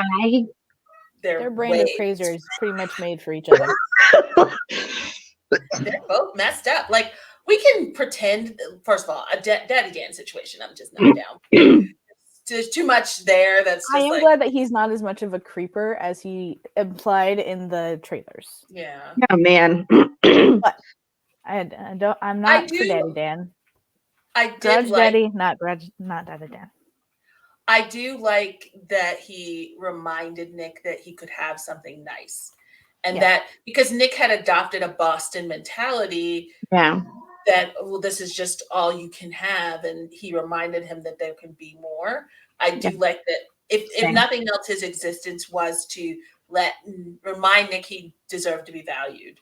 brand of crazier is pretty much made for each other. They're both messed up. Like, we can pretend, first of all, a Daddy Dan situation, I'm just not down. There's too much there. That's just I am glad that he's not as much of a creeper as he implied in the trailers. Yeah. Oh man. But I'm not for Daddy Dan. I did Grudge like Daddy, not Daddy Dan. I do like that he reminded Nick that he could have something nice. And that because Nick had adopted a Boston mentality. Yeah. That, well, this is just all you can have, and he reminded him that there can be more. I do like that. If nothing else, his existence was to remind Nick he deserved to be valued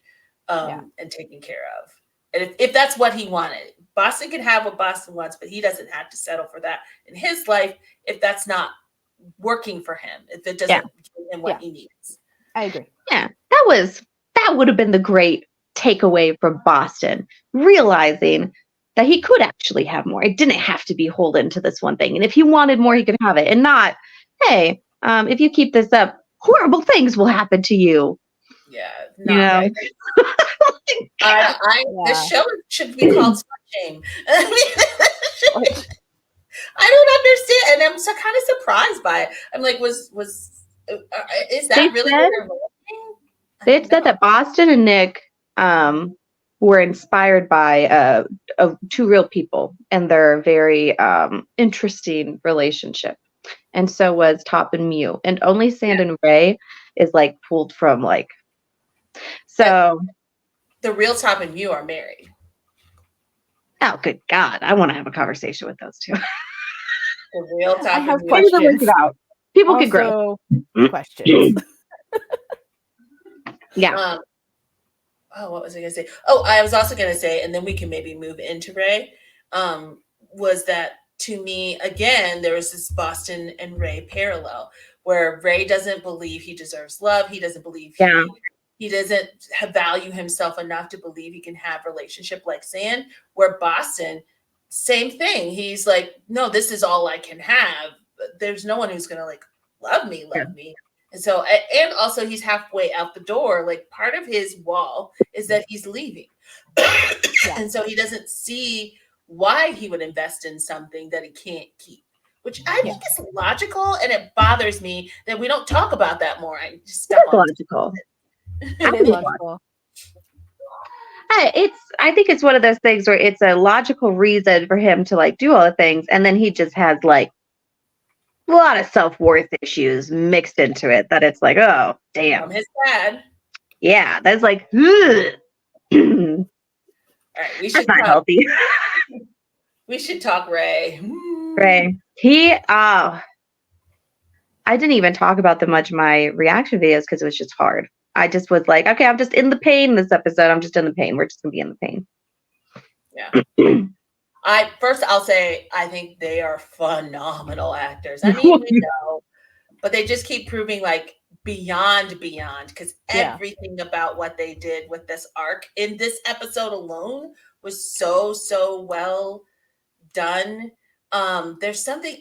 and taken care of. And if that's what he wanted, Boston can have what Boston wants, but he doesn't have to settle for that in his life if that's not working for him. If it doesn't give him what he needs. I agree. Yeah, that would have been the great takeaway from Boston, realizing that he could actually have more. It didn't have to be beholden to this one thing. And if he wanted more, he could have it. And not, hey, if you keep this up, horrible things will happen to you. Yeah. No. This show should be called Slut Shame. I don't understand. And I'm so kind of surprised by it. I'm like, is that really what they're doing? They said that Boston and Nick were inspired by two real people and their very interesting relationship. And so was Top and Mew. And only Sand and Ray is like pulled from like. So. The real Top and Mew are married. Oh, good God. I want to have a conversation with those two. The real Top I have and questions. People could grow. Questions. Yeah. What was I going to say? Oh, I was also going to say, and then we can maybe move into Ray, was that to me, again, there was this Boston and Ray parallel where Ray doesn't believe he deserves love. He doesn't believe he doesn't value himself enough to believe he can have a relationship like Sand, where Boston, same thing. He's like, no, this is all I can have. There's no one who's going to like love me. And so, and also he's halfway out the door. Like, part of his wall is that he's leaving. And so he doesn't see why he would invest in something that he can't keep, which I think is logical. And it bothers me that we don't talk about that more. I just step on logical. It is logical. I think it's one of those things where it's a logical reason for him to like do all the things. And then he just has like a lot of self-worth issues mixed into it that it's like, oh, damn. From his dad. Yeah, that's like, ugh. All right, that's not healthy. We should talk Ray. Ray. I didn't even talk about much my reaction videos because it was just hard. I just was like, okay, I'm just in the pain this episode. I'm just in the pain. We're just going to be in the pain. Yeah. I'll say, I think they are phenomenal actors. I mean, we know, but they just keep proving like beyond, because everything about what they did with this arc in this episode alone was so well done. There's something,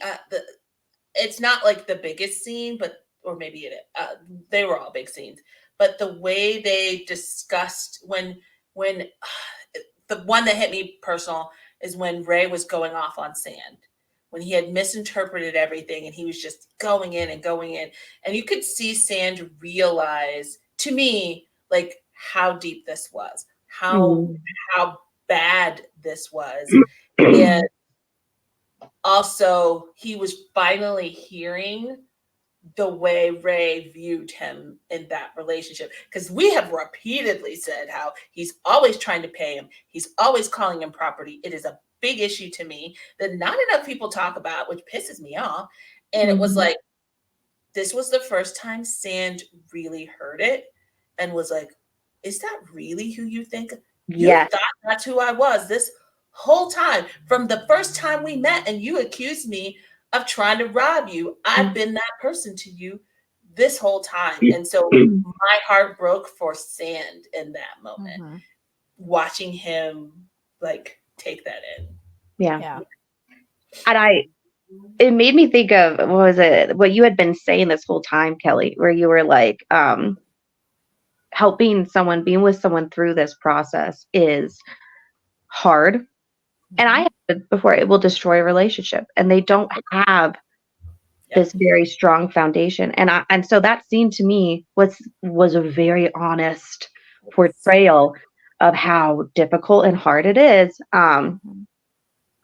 it's not like the biggest scene, or maybe it, they were all big scenes, but the way they discussed when the one that hit me personal is when Ray was going off on Sand, when he had misinterpreted everything and he was just going in. And you could see Sand realize, to me, like how deep this was, how bad this was. And also he was finally hearing the way Ray viewed him in that relationship. Because we have repeatedly said how he's always trying to pay him. He's always calling him property. It is a big issue to me that not enough people talk about, which pisses me off. And it was like, this was the first time Sand really heard it and was like, is that really who you think? You thought that's who I was this whole time. From the first time we met and you accused me of trying to rob you, I've been that person to you this whole time. And so my heart broke for Sand in that moment, watching him like take that in. Yeah. And it made me think of, what you had been saying this whole time, Kelly, where you were like, helping someone, being with someone through this process is hard. And I have said before, it will destroy a relationship, and they don't have this very strong foundation. And so that scene to me was a very honest portrayal of how difficult and hard it is.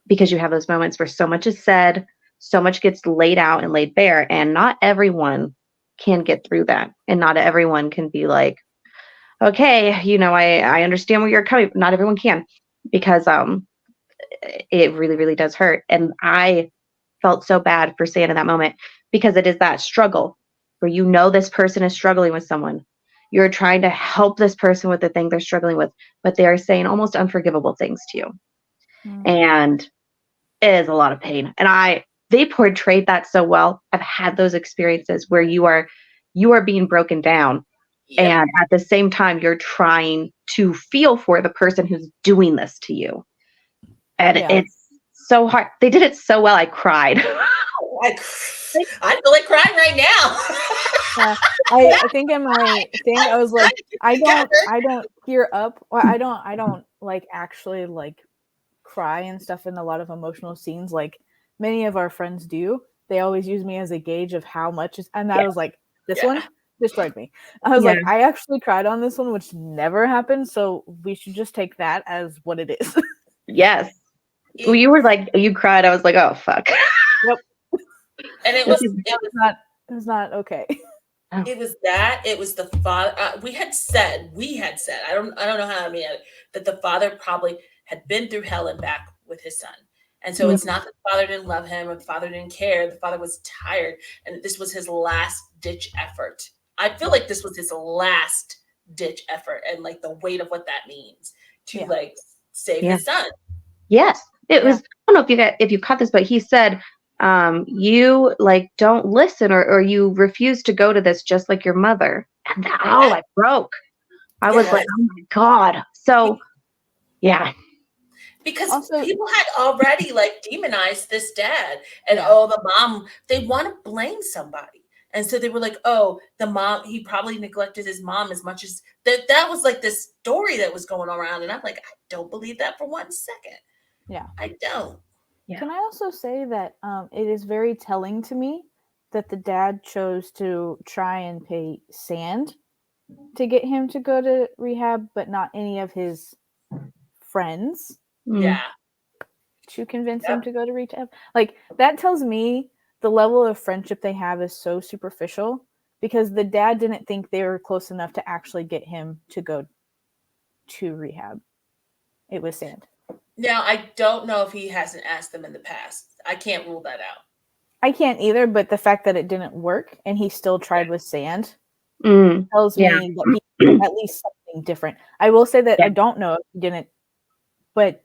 Because you have those moments where so much is said, so much gets laid out and laid bare, and not everyone can get through that. And not everyone can be like, okay, I understand where you're coming. Not everyone can, because it really, really does hurt. And I felt so bad for Sand in that moment, because it is that struggle where this person is struggling with someone. You're trying to help this person with the thing they're struggling with, but they are saying almost unforgivable things to you. And it is a lot of pain. And they portrayed that so well. I've had those experiences where you are being broken down. And at the same time, you're trying to feel for the person who's doing this to you. And it's so hard. They did it so well. I cried. I feel like crying right now. I think in my thing, I was like, I don't tear up. Or I don't like actually like cry and stuff in a lot of emotional scenes like many of our friends do. They always use me as a gauge of how much and I was like, this one destroyed me. I was like, I actually cried on this one, which never happened, so we should just take that as what it is. Yes. Well, you were like, you cried. I was like, oh fuck. Yep. And it was not okay. It was the father. We had said, I don't know how I mean it, that the father probably had been through hell and back with his son. And so it's not that the father didn't love him or the father didn't care. The father was tired, and this was his last ditch effort. I feel like this was his last ditch effort, and like the weight of what that means to like save his son. Yes. It was, I don't know if you caught this, but he said, you like don't listen or you refuse to go to this just like your mother. And I broke. I was like, oh my God. So because also, people had already like demonized this dad and the mom, they want to blame somebody. And so they were like, oh, the mom, he probably neglected his mom as much as that was like this story that was going around. And I'm like, I don't believe that for 1 second. Yeah. I don't. Yeah. Can I also say that it is very telling to me that the dad chose to try and pay Sand to get him to go to rehab, but not any of his friends. Yeah. To convince him to go to rehab. Like, that tells me the level of friendship they have is so superficial, because the dad didn't think they were close enough to actually get him to go to rehab. It was Sand. Now, I don't know if he hasn't asked them in the past. I can't rule that out. I can't either, but the fact that it didn't work and he still tried with Sand tells me that he at least something different. I will say that I don't know if he didn't, but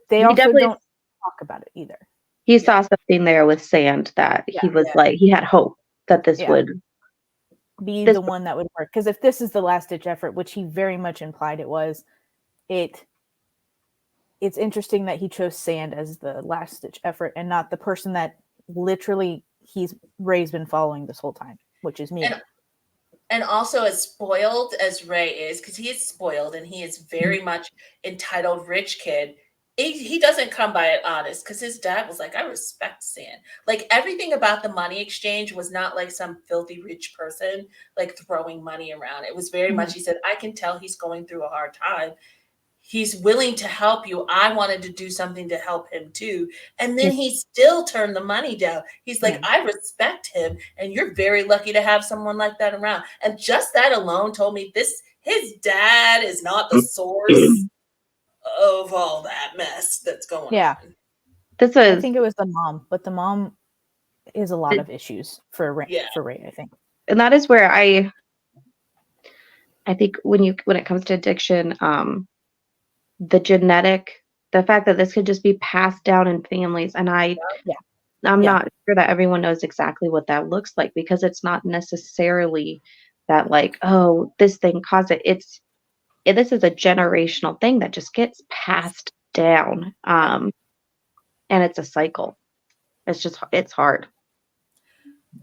they also don't talk about it either. He saw something there with Sand that he was like, he had hope that this would be the one that would work. Because if this is the last ditch effort, which he very much implied it was, it's interesting that he chose Sand as the last ditch effort and not the person that literally Ray's been following this whole time, which is me. And also, as spoiled as Ray is, because he is spoiled and he is very much entitled rich kid, he doesn't come by it honest, because his dad was like, I respect Sand. Like, everything about the money exchange was not like some filthy rich person like throwing money around. It was very much, he said, I can tell he's going through a hard time. He's willing to help you. I wanted to do something to help him too. And then he still turned the money down. He's like, I respect him. And you're very lucky to have someone like that around. And just that alone told me his dad is not the source of all that mess that's going Yeah. on. This I was, think it was the mom, but the mom is a lot of issues for Ray, Yeah. I think. and that is where I think when it comes to addiction, the fact that this could just be passed down in families, and I'm Yeah. not sure that everyone knows exactly what that looks like, because it's not necessarily that like, oh, this thing caused it. This is a generational thing that just gets passed down, and it's a cycle. It's hard.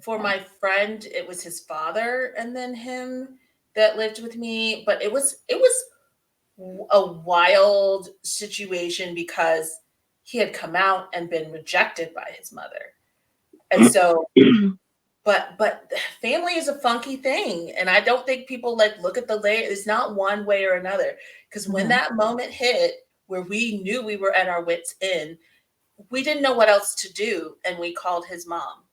For my friend, it was his father and then him that lived with me, but it was a wild situation because he had come out and been rejected by his mother. And so but family is a funky thing, and I don't think people like look at the layer. It's not one way or another, because when that moment hit where we knew we were at our wits' end, we didn't know what else to do, and we called his mom,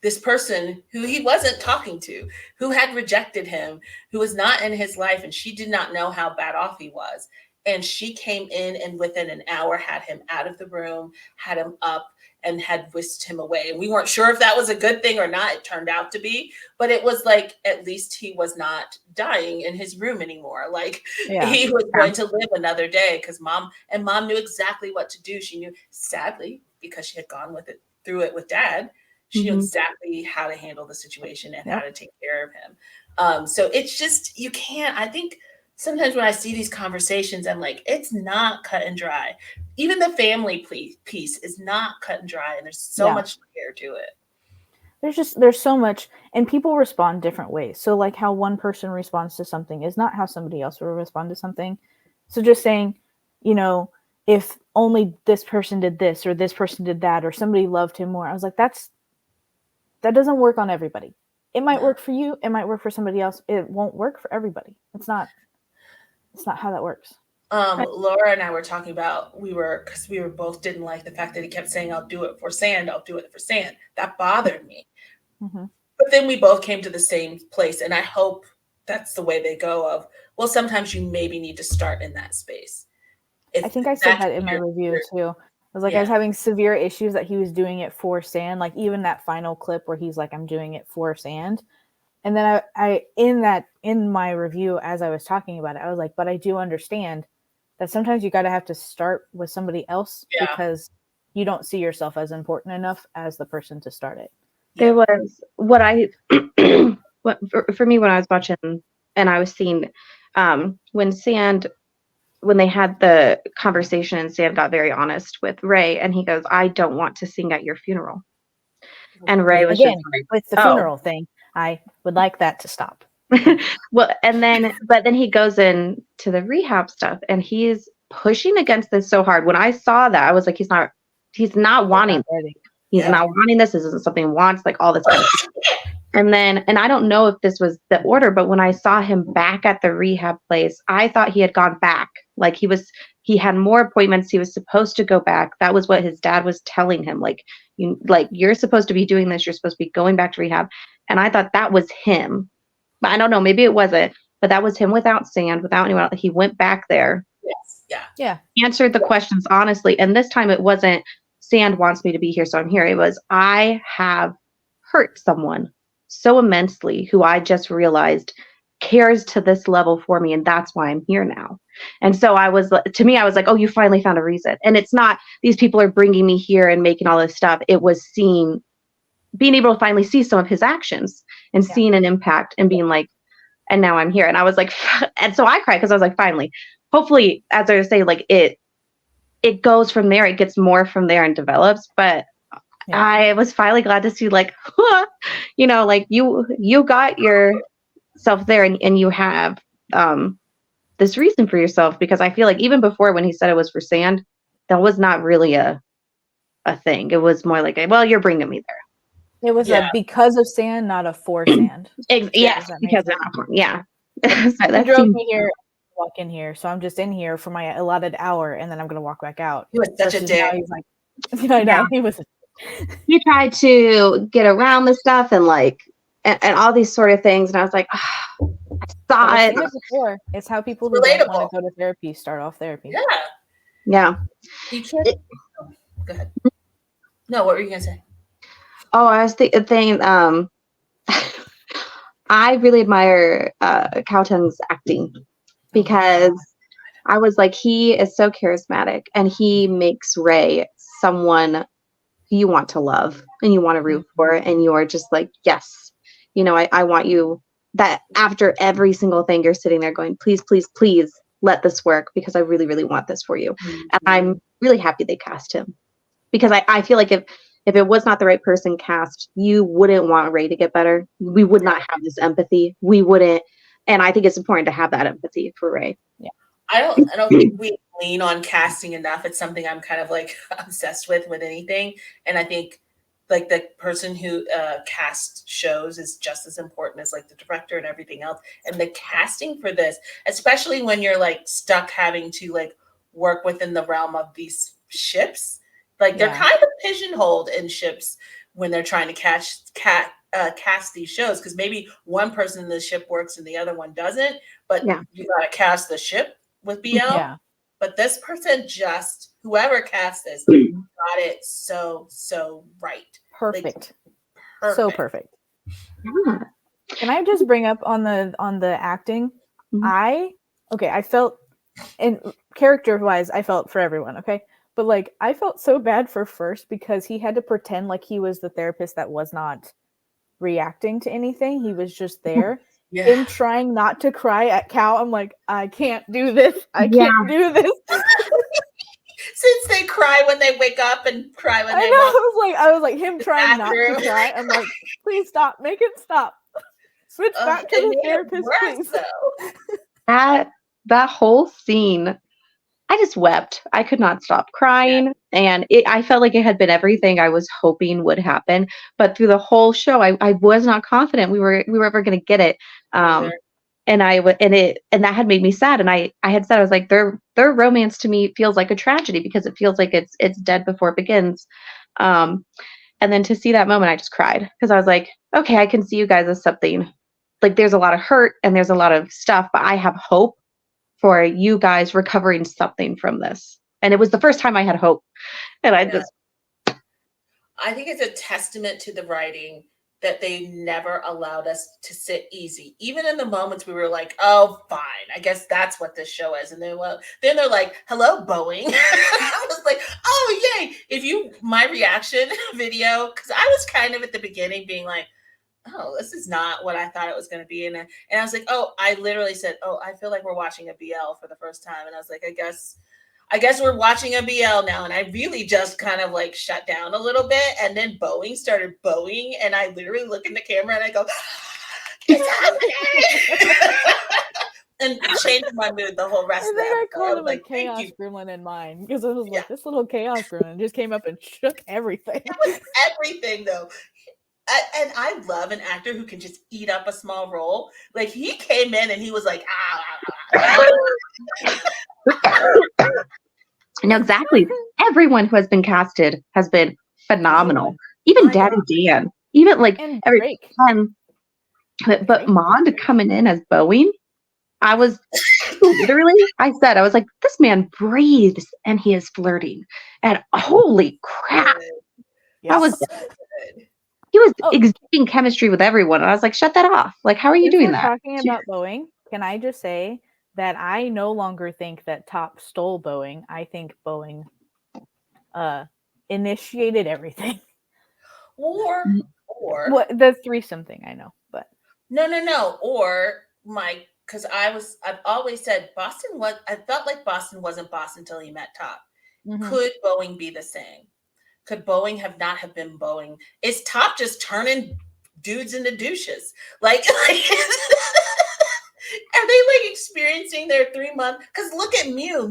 this person who he wasn't talking to, who had rejected him, who was not in his life, and she did not know how bad off he was. And she came in and within an hour had him out of the room, had him up, and had whisked him away. And we weren't sure if that was a good thing or not. It turned out to be, but it was like, at least he was not dying in his room anymore. Like he was going to live another day, because mom knew exactly what to do. She knew, sadly, because she had gone through it with dad, she knew exactly how to handle the situation and how to take care of him. So it's just, you can't, I think sometimes when I see these conversations, I'm like, it's not cut and dry. Even the family piece is not cut and dry, and there's so much layer to it. There's so much, and people respond different ways. So like how one person responds to something is not how somebody else will respond to something. So just saying, if only this person did this or this person did that, or somebody loved him more, I was like, that doesn't work on everybody. It might work for you. It might work for somebody else. It won't work for everybody. It's not how that works. Laura and I were talking about, because we were both didn't like the fact that he kept saying, I'll do it for sand. I'll do it for sand. That bothered me. But then we both came to the same place. And I hope that's the way they go of, well, sometimes you maybe need to start in that space. I think I said that in my review too. I was like, I was having severe issues that he was doing it for sand. Like even that final clip where he's like, I'm doing it for sand. And then I in my review, as I was talking about it, I was like, but I do understand that sometimes you got to have to start with somebody else because you don't see yourself as important enough as the person to start it. There was for me when I was watching and I was seeing when they had the conversation and Sam got very honest with Ray and he goes, I don't want to sing at your funeral. And Ray was again, just like, with the funeral thing, I would like that to stop. Well, but then he goes in to the rehab stuff and he's pushing against this so hard. When I saw that, I was like, he's not wanting this. He's not wanting this. This isn't something he wants, like all this kind of stuff. And I don't know if this was the order, but when I saw him back at the rehab place, I thought he had gone back. Like he had more appointments. He was supposed to go back. That was what his dad was telling him. You're supposed to be doing this. You're supposed to be going back to rehab. And I thought that was him. But I don't know, maybe it wasn't, but that was him without sand, without anyone else. He went back there. Yeah. Answered the questions honestly. And this time it wasn't sand wants me to be here, so I'm here. It was, I have hurt someone so immensely who I just realized cares to this level for me. And that's why I'm here now. And so I was like, oh, you finally found a reason. And it's not, these people are bringing me here and making all this stuff. It was being able to finally see some of his actions and seeing an impact and being like, and now I'm here. And I was like, and so I cried because I was like, finally, hopefully, as I was saying, like it goes from there. It gets more from there and develops. But I was finally glad to see like, like you got yourself there and you have this reason for yourself, because I feel like even before when he said it was for sand, that was not really a thing. It was more like, well, you're bringing me there. It was a because of sand, not a for sand. Yes, because of that. He drove me here, walk in here, so I'm just in here for my allotted hour, and then I'm gonna walk back out. He was such a dick. He's like, I know he was. He tried to get around the stuff and and all these sort of things, and I was like, I saw it. Before. It's how people who don't want to go to therapy start off therapy. Yeah. Yeah. You can't. Go ahead. No, what were you gonna say? Oh, I was thinking. I really admire Cowton's acting because I was like, he is so charismatic and he makes Ray someone you want to love and you want to root for, and you are just like, yes, I want you. That after every single thing, you're sitting there going, please, please, please let this work because I really, really want this for you. And I'm really happy they cast him because I feel like if it was not the right person cast, you wouldn't want Ray to get better. We would not have this empathy. We wouldn't. And I think it's important to have that empathy for Ray. Yeah. I don't think we lean on casting enough. It's something I'm kind of like obsessed with anything. And I think like the person who casts shows is just as important as like the director and everything else. And the casting for this, especially when you're like stuck having to like work within the realm of these ships, like they're kind of pigeonholed in ships when they're trying to cast these shows, because maybe one person in the ship works and the other one doesn't, but you gotta cast the ship with BL. Yeah. But this person, just whoever cast this, got it so right. Perfect. Like, so perfect. Can I just bring up on the acting? I felt, and character wise, I felt for everyone, okay? But like I felt so bad for First because he had to pretend like he was the therapist that was not reacting to anything. He was just there. Him trying not to cry at Cal. I'm like, I can't do this. I can't do this. Since they cry when they wake up and cry when they I was like him trying not to cry. I'm like, please stop. Make it stop. Switch back to the therapist, please. That whole scene, I just wept. I could not stop crying. And I felt like it had been everything I was hoping would happen. But through the whole show, I was not confident we were ever going to get it. And that had made me sad. And I had said, I was like, their romance to me feels like a tragedy because it feels like it's dead before it begins. And then to see that moment, I just cried because I was like, okay, I can see you guys as something. Like there's a lot of hurt and there's a lot of stuff, but I have hope for you guys recovering something from this. And it was the first time I had hope. And I think it's a testament to the writing that they never allowed us to sit easy. Even in the moments we were like, oh, fine, I guess that's what this show is. And then they're like, hello, Boeing. I was like, oh, yay. My reaction video, because I was kind of at the beginning being like, oh, this is not what I thought it was going to be. And I was like, oh, I literally said, oh, I feel like we're watching a BL for the first time. And I was like, I guess we're watching a BL now. And I really just kind of like shut down a little bit. And then Boeing started Boeing. And I literally look in the camera and I go, it's happening. And changed my mood the whole rest of the episode. I called him a chaos gremlin in mine because it was like this little chaos gremlin just came up and shook everything. It was everything though. And I love an actor who can just eat up a small role. Like he came in and he was like, No, exactly. Everyone who has been casted has been phenomenal. Even Daddy Dan, even like every time. But Mond coming in as Boeing, I was literally, I was like, this man breathes and he is flirting. And holy crap. Yes. He was exhibiting chemistry with everyone. And I was like, shut that off. Like, how are you doing that? Talking about Boeing, can I just say that I no longer think that Top stole Boeing. I think Boeing initiated everything. Or what the threesome thing, I know, but no. Or because I've always said I felt like Boston wasn't Boston until he met Top. Mm-hmm. Could Boeing be the same? Could Boeing not have been Boeing? Is Top just turning dudes into douches? Like are they like experiencing their 3-month? Because look at Mew.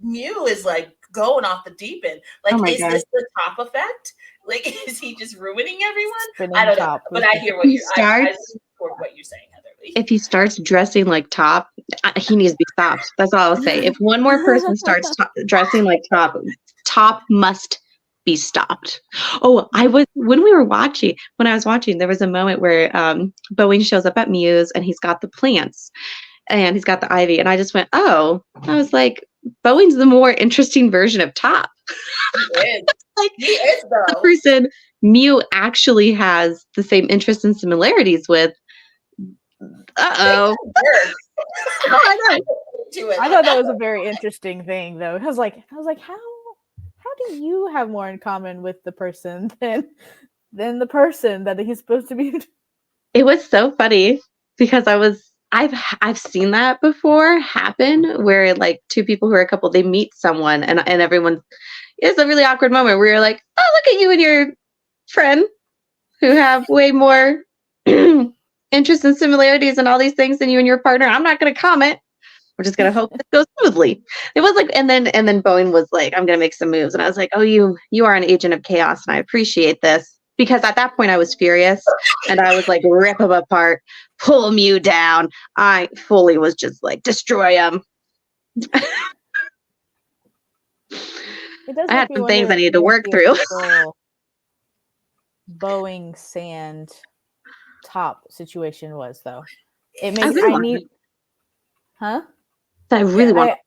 Mew is like going off the deep end. Like, is this the Top effect? Like, is he just ruining everyone? I don't know. But I hear what you're saying, Heather. If he starts dressing like Top, he needs to be stopped. That's all I'll say. If one more person starts dressing like Top, Top must be stopped. Oh, when I was watching, there was a moment where Boeing shows up at Muse and he's got the plants and he's got the ivy. And I just went, oh, I was like, Boeing's the more interesting version of Top. He is. Like, He is, the though. person Mew actually has the same interests and similarities with. Uh-oh. I thought that was a very interesting thing, though. I was like, how do you have more in common with the person than the person that he's supposed to be? It was so funny because I've seen that before happen where like two people who are a couple, they meet someone and everyone, it's a really awkward moment where you're like, oh, look at you and your friend who have way more interests and similarities and all these things than you and your partner. I'm not going to comment. We're just going to hope this goes smoothly. It was like, and then Boeing was like, I'm going to make some moves. And I was like, oh, you are an agent of chaos. And I appreciate this because at that point I was furious and I was like, rip him apart, pull Mew down. I fully was just like, destroy him. It does I had make me some things I wonder needed to work through. Boeing Sand Top situation was, though. It I makes really I want need to- huh? I really want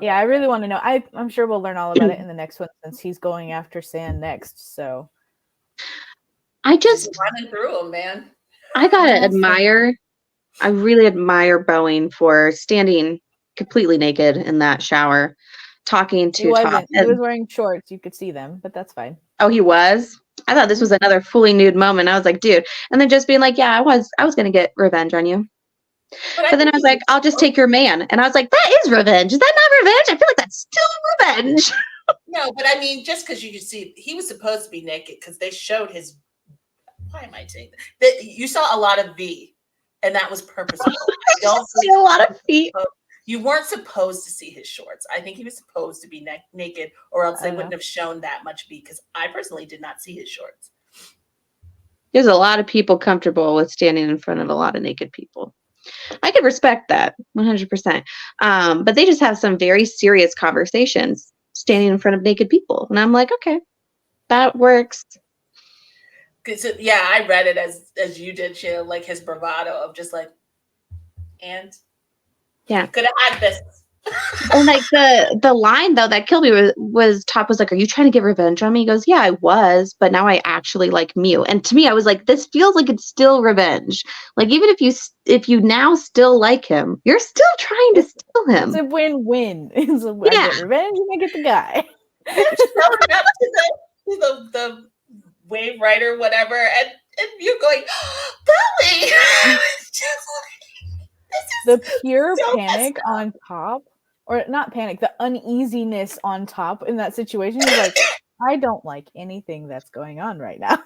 I really want to know. I'm sure we'll learn all about it in the next one since he's going after Sand next. So I just running through him, man. I really admire Boeing for standing completely naked in that shower, talking to Top. He was wearing shorts. You could see them, but that's fine. Oh, he was? I thought this was another fully nude moment. I was like, dude. And then just being like, yeah, I was going to get revenge on you. But then I was like, I'll just take your man. And I was like, that is revenge. Is that not revenge? I feel like that's still revenge. No, but I mean, just because you see, he was supposed to be naked because they showed his. Why am I saying that? You saw a lot of V, and that was purposeful. Don't see a lot of feet. You weren't supposed to see his shorts. I think he was supposed to be naked, or else they wouldn't have shown that much V. Because I personally did not see his shorts. There's a lot of people comfortable with standing in front of a lot of naked people. I could respect that 100%. But they just have some very serious conversations standing in front of naked people. And I'm like, okay, that works. Yeah, I read it as you did, Sheila, like his bravado of just like, and yeah, could have had this. And like the line though that killed me was Top was like, are you trying to get revenge on me? He goes, yeah, I was, but now I actually like Mew. And to me, I was like, this feels like it's still revenge. Like even if you now still like him, you're still trying to steal him. It's a win-win. I get revenge and I get the guy. Showing up to the wave rider, whatever, and you going, Belly. The pure panic on Top, or not panic, the uneasiness on Top in that situation. He's like, I don't like anything that's going on right now.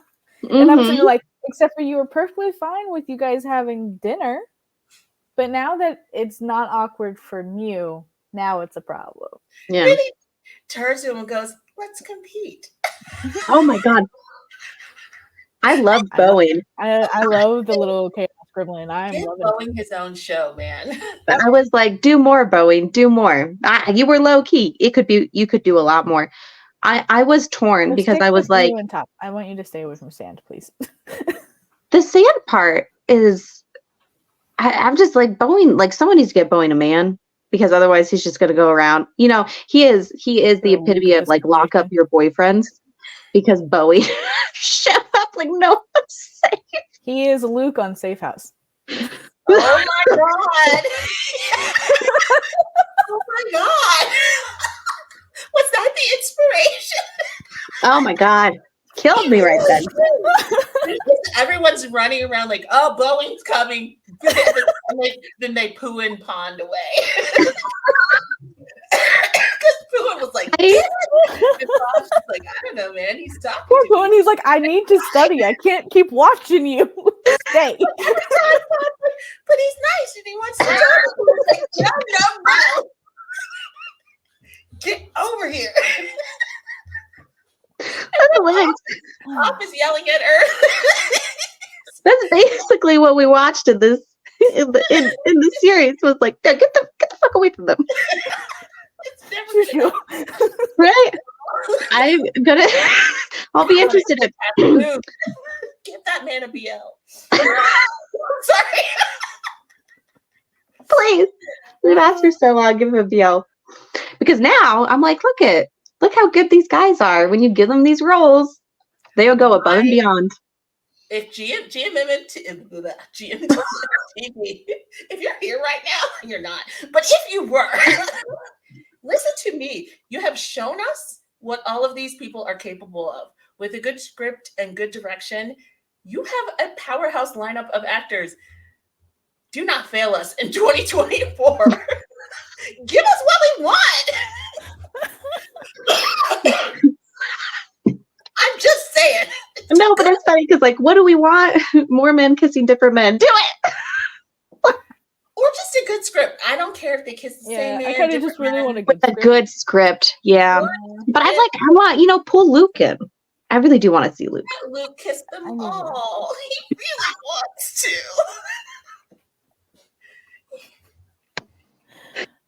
Mm-hmm. And I'm sort of like, except for you were perfectly fine with you guys having dinner, but now that it's not awkward for Mew, now it's a problem. Yeah. Really turns to him and goes, let's compete. Oh my God. I love Boeing. I love the little chaos scribbling. I'm loving Boeing his own show, man. But I was like, do more, Boeing, do more. You were low key. You could do a lot more. I was torn because I was like, Top. I want you to stay away from Sand, please. The Sand part is, I'm just like, Boeing, like someone needs to get Boeing a man because otherwise he's just going to go around. You know, he is the epitome of like lock up your boyfriends because Boeing showed up like no one's safe. He is Luke on Safe House. Oh my God. Oh my God. Was that the inspiration? Oh my God. Killed me right then. Everyone's running around like, oh, Boeing's coming. Then they poo and pond away. Because Pooh was like, I don't know, man. He's talking. Poor Pooh, and he's like, I need to study. I can't keep watching you. Stay. But he's nice and he wants to talk. Like, no. Get over here. Pop is yelling at her. That's basically what we watched in this in the series was like, get the fuck away from them. It's never right. I'll be interested in give that man a BL. Sorry. Please. We've asked for so long, give him a BL. Because now I'm like, look how good these guys are. When you give them these roles, they'll go above and beyond. If GMM TV, if you're here right now, you're not. But if you were, listen to me. You have shown us what all of these people are capable of. With a good script and good direction, you have a powerhouse lineup of actors. Do not fail us in 2024. Give us what we want. I'm just saying. No, but it's funny because, like, what do we want? More men kissing different men. Do it. Or just a good script. I don't care if they kiss the same man. I kind of just really want a good script. Yeah. But I want, pull Luke in. I really do want to see Luke. Luke kissed them all. He really wants to.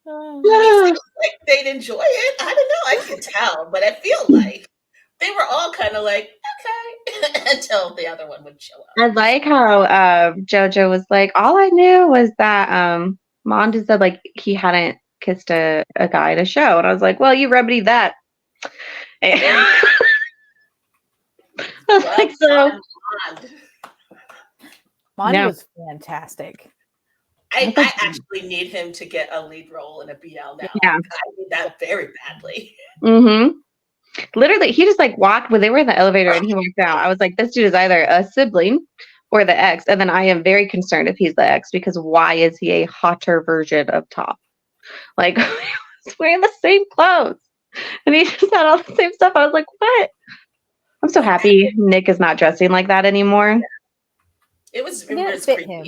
Like they'd enjoy it. I don't know. I can tell, but I feel like they were all kind of like, okay, until the other one would show up. I like how JoJo was like, all I knew was that Mondo said like he hadn't kissed a guy at a show, and I was like, well, you remedied that. I was like, so. Mondo was fantastic. I actually need him to get a lead role in a BL now. Yeah. I need that very badly. Mm-hmm. Literally, he just like walked when they were in the elevator and he walked out. I was like, this dude is either a sibling or the ex. And then I am very concerned if he's the ex, because why is he a hotter version of Top? Like, he's wearing the same clothes and he just had all the same stuff. I was like, what? I'm so happy Nick is not dressing like that anymore. It was fit him.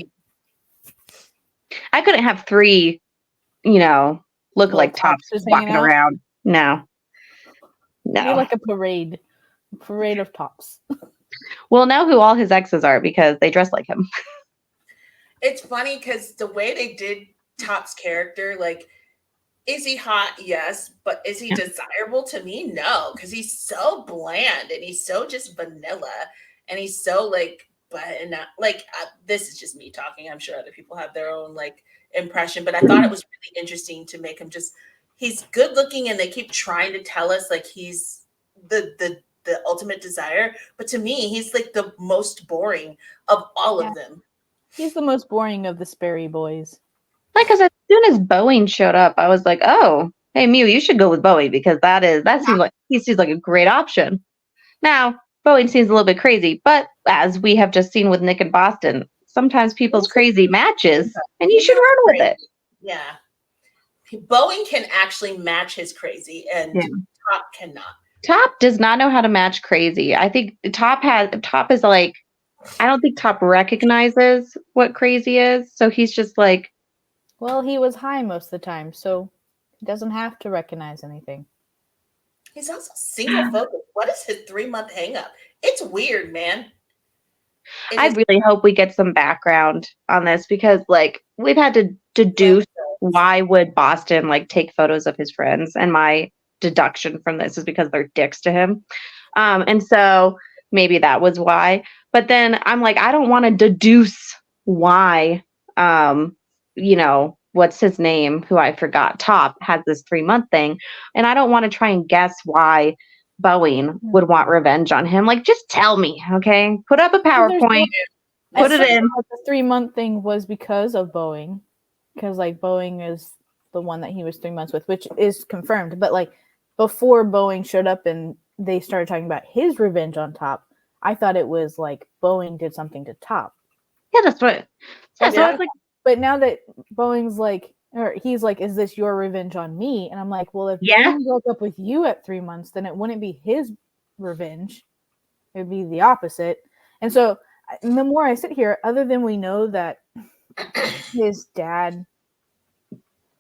I couldn't have three, look like Tops walking around. No. You're like a parade of Tops. We'll know who all his exes are because they dress like him. It's funny because the way they did Top's character, like, is he hot? Yes. But is he desirable to me? No. Because he's so bland and he's so just vanilla and he's so like, this is just me talking. I'm sure other people have their own like impression, but I thought it was really interesting to make him he's good looking and they keep trying to tell us like he's the ultimate desire. But to me, he's like the most boring of all of them. He's the most boring of the Sperry boys. Like, because as soon as Boeing showed up, I was like, oh, hey, Mew, you should go with Boeing because he seems like a great option. Now, Boeing seems a little bit crazy, but as we have just seen with Nick and Boston, sometimes people's crazy matches, and you should run with it. Yeah. Boeing can actually match his crazy, and Top cannot. Top does not know how to match crazy. I think Top is like, I don't think Top recognizes what crazy is, so he's just like. Well, he was high most of the time, so he doesn't have to recognize anything. He's also single focused. What is his 3-month hang up? It's weird, man. I really hope we get some background on this because, like, we've had to deduce why would Boston, like, take photos of his friends, and my deduction from this is because they're dicks to him. And so maybe that was why. But then I'm like, I don't want to deduce why, what's his name, who I forgot, Top, has this 3-month thing. And I don't want to try and guess why Boeing would want revenge on him. Like, just tell me, okay? Put up a PowerPoint, put it in. The 3-month thing was because of Boeing. Because, like, Boeing is the one that he was 3 months with, which is confirmed. But, like, before Boeing showed up and they started talking about his revenge on Top, I thought it was, like, Boeing did something to Top. Yeah, that's what. So I was like, but now that Boeing's like, or he's like, is this your revenge on me? And I'm like, well, if Boeing broke up with you at 3 months, then it wouldn't be his revenge. It would be the opposite. And so the more I sit here, other than we know that his dad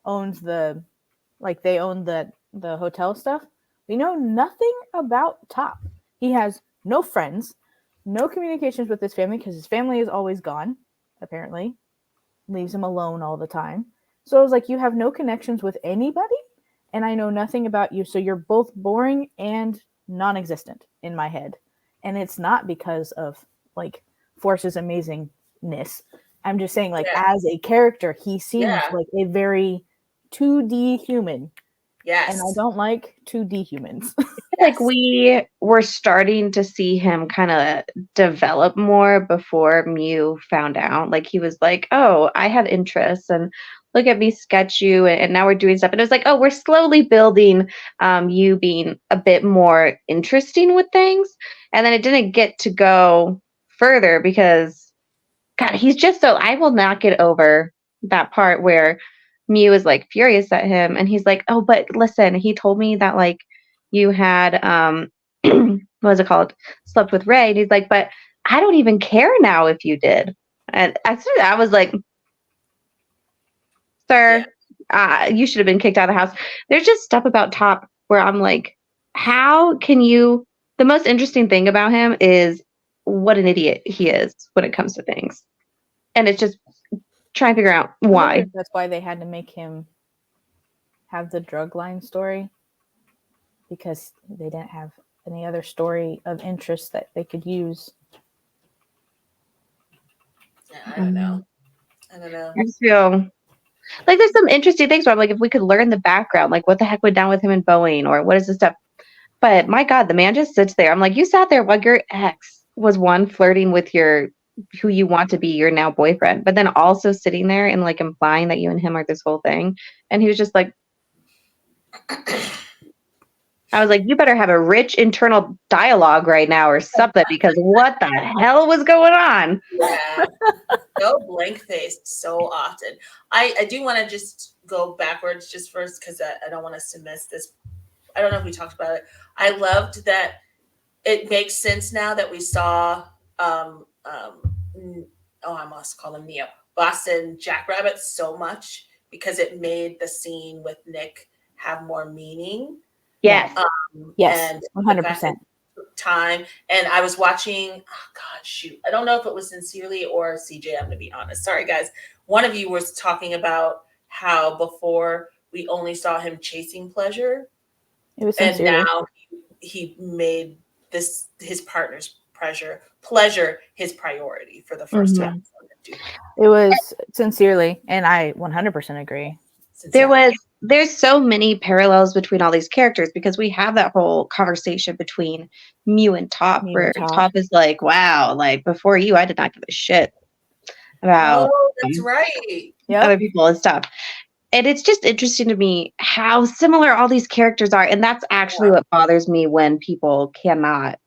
owns they own the hotel stuff, we know nothing about Top. He has no friends, no communications with his family because his family is always gone, apparently. Leaves him alone all the time. So I was like, you have no connections with anybody, and I know nothing about you. So you're both boring and non-existent in my head. And it's not because of, like, Force's amazingness. I'm just saying, like, as a character, he seems like a very 2D human. Yes. And I don't like 2D humans. Like we were starting to see him kind of develop more before Mew found out. Like he was like, "Oh, I have interests, and look at me sketch you," and now we're doing stuff. And it was like, "Oh, we're slowly building you being a bit more interesting with things." And then it didn't get to go further because, God, he's just so. I will not get over that part where Mew is like furious at him, and he's like, "Oh, but listen, he told me that like." You had what was it called? Slept with Ray. And he's like, but I don't even care now if you did. And I was like, sir, you should have been kicked out of the house. There's just stuff about Top where I'm like, how can you? The most interesting thing about him is what an idiot he is when it comes to things. And it's just trying to figure out why. That's why they had to make him have the drug line story. Because they didn't have any other story of interest that they could use. Yeah, I don't know. I just feel like there's some interesting things where I'm like, if we could learn the background, like what the heck went down with him and Boeing, or what is this stuff? But my God, the man just sits there. I'm like, you sat there while your ex was one flirting with who you want to be your now boyfriend, but then also sitting there and like implying that you and him are this whole thing. And he was just like, I was like, you better have a rich internal dialogue right now or something, because what the hell was going on? Yeah. Go blank faced so often. I do want to just go backwards just first because I don't want us to miss this. I don't know if we talked about it. I loved that it makes sense now that we saw I must call him Neo. Boston Jackrabbit so much because it made the scene with Nick have more meaning. Yes. Yes, 100%. Time. And I was watching, oh God, shoot. I don't know if it was Sincerely or CJ. I'm going to be honest. Sorry, guys. One of you was talking about how before we only saw him chasing pleasure. It was and Sincerely. now he made his partner's pleasure his priority for the first time. It was Sincerely, and I 100% agree. There's so many parallels between all these characters because we have that whole conversation between Mew and Top, where Top is like, wow, like before you, I did not give a shit about that's right. Other people and stuff. And it's just interesting to me how similar all these characters are. And that's actually what bothers me when people cannot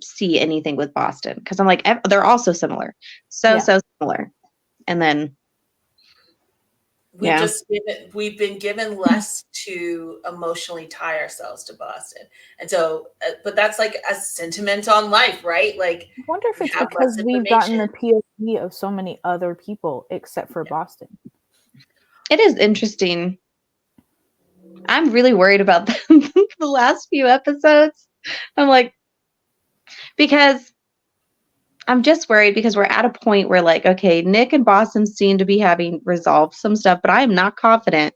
see anything with Boston. Because I'm like, they're all so similar. So similar. And then we've been given less to emotionally tie ourselves to Boston. And so, but that's like a sentiment on life, right? Like, I wonder if it's because we've gotten the POV of so many other people except for Boston. It is interesting. I'm really worried about the last few episodes. I'm like, because I'm just worried because we're at a point where like, okay, Nick and Boston seem to be having resolved some stuff, but I am not confident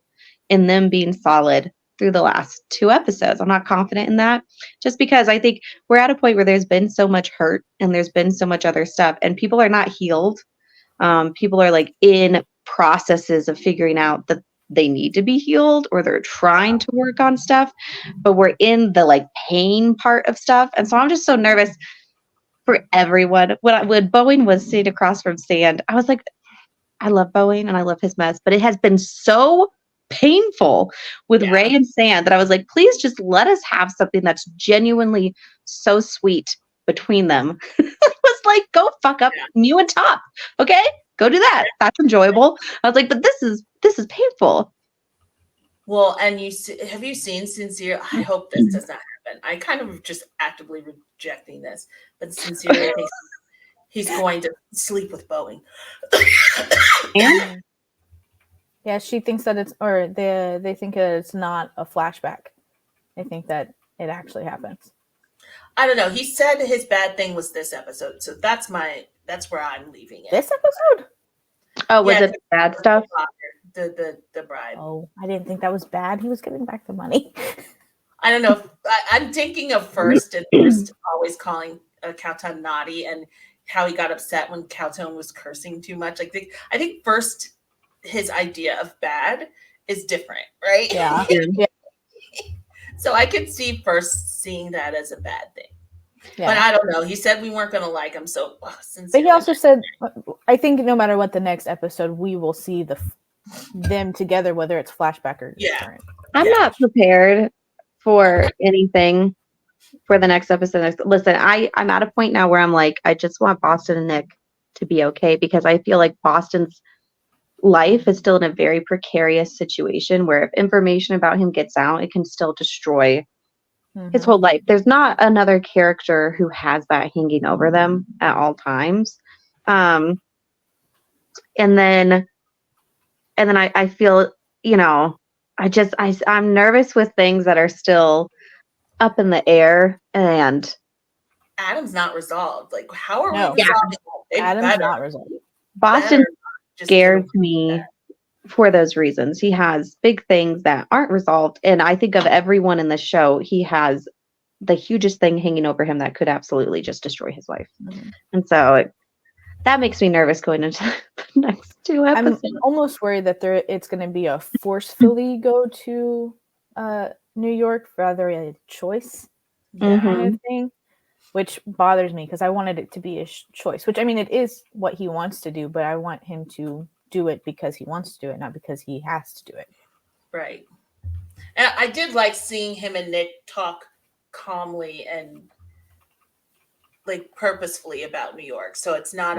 in them being solid through the last 2 episodes. I'm not confident in that just because I think we're at a point where there's been so much hurt and there's been so much other stuff and people are not healed. People are like in processes of figuring out that they need to be healed or they're trying to work on stuff, but we're in the like pain part of stuff. And so I'm just so nervous for everyone. When Boeing was sitting across from Sand, I was like, I love Boeing and I love his mess, but it has been so painful with Ray and Sand that I was like, please just let us have something that's genuinely so sweet between them. It was like, go fuck up Mew and Top. Okay, go do that. That's enjoyable. I was like, but this is painful. Well, and have you seen Sincere? I hope this does not happen. I kind of just actively rejecting this, but Sincerely thinks he's going to sleep with Boeing. Yeah, she thinks that they think that it's not a flashback. They think that it actually happens. I don't know. He said his bad thing was this episode, so that's where I'm leaving it. This episode? Oh, was it bad stuff? The bride. Oh, I didn't think that was bad. He was getting back the money. I don't know. I'm thinking of first always calling Cowtown naughty and how he got upset when Cowtown was cursing too much. I think first his idea of bad is different, right? Yeah. So I could see first seeing that as a bad thing. Yeah. But I don't know. He said we weren't going to like him. So, but he also said, I think no matter what the next episode, we will see them together, whether it's flashback or current. I'm not prepared for anything for the next episode. Listen, I'm at a point now where I'm like, I just want Boston and Nick to be okay, because I feel like Boston's life is still in a very precarious situation where if information about him gets out, it can still destroy his whole life. There's not another character who has that hanging over them at all times. And then I feel, I'm nervous with things that are still up in the air, and Adam's not resolved. Like, how are we resolving that? Adam's not resolved. Boston scares me for those reasons. He has big things that aren't resolved, and I think of everyone in the show, he has the hugest thing hanging over him that could absolutely just destroy his life. And so that makes me nervous going into the next 2 episodes. I'm almost worried that it's going to be a forcefully go to New York rather than a choice kind of thing, which bothers me because I wanted it to be a choice, which I mean, it is what he wants to do, but I want him to do it because he wants to do it, not because he has to do it. Right. And I did like seeing him and Nick talk calmly and like purposefully about New York. So it's not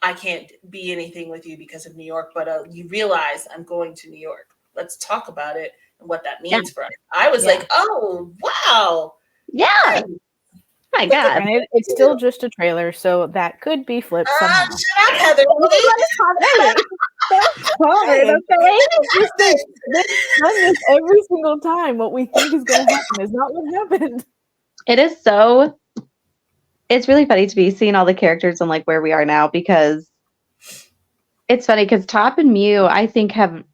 I can't be anything with you because of New York, but you realize I'm going to New York. Let's talk about it and what that means for us. I was like, oh, wow. Yeah. Nice. My God. And it's still just a trailer, so that could be flipped somehow. Shut up, Heather. This every single time. What we think is going to happen is not what happened. It's really funny to be seeing all the characters and like where we are now, because it's funny because Top and Mew, I think I'm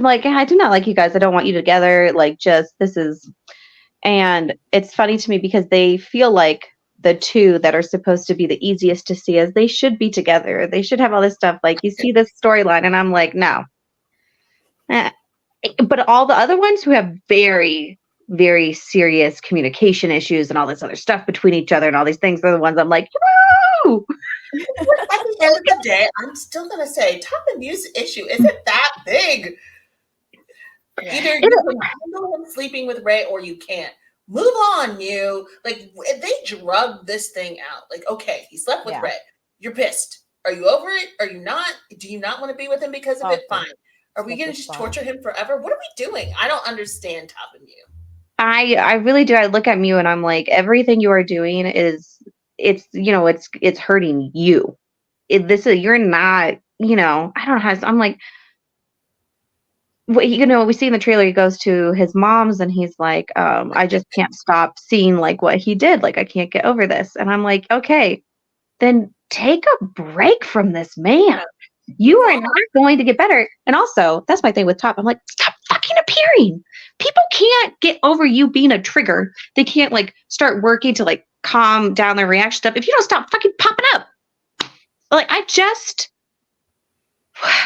like, I do not like you guys. I don't want you together. Like, and it's funny to me because they feel like the two that are supposed to be the easiest to see as they should be together. They should have all this stuff. Like, you see this storyline and I'm like, no. But all the other ones who have very, very serious communication issues and all this other stuff between each other and all these things are the ones I'm like, woo! At the end of the day, I'm still going to say Top and Mew's issue isn't that big. Either you can handle him sleeping with Ray or you can't. Move on, Mew. Like, they drug this thing out. Like, okay, he slept with Ray. You're pissed. Are you over it? Are you not? Do you not want to be with him because of it? Fine. Are we going to just torture him forever? What are we doing? I don't understand Top and Mew. I really do. I look at Mew and I'm like, everything you are doing it's hurting you. You're not, I don't know how I'm like, we see in the trailer, he goes to his mom's and he's like, I just can't stop seeing like what he did. Like, I can't get over this. And I'm like, okay, then take a break from this man. You are not going to get better. And also, that's my thing with Top. I'm like, stop fucking appearing. People can't get over you being a trigger. They can't like start working to like calm down their reaction stuff if you don't stop fucking popping up. Like,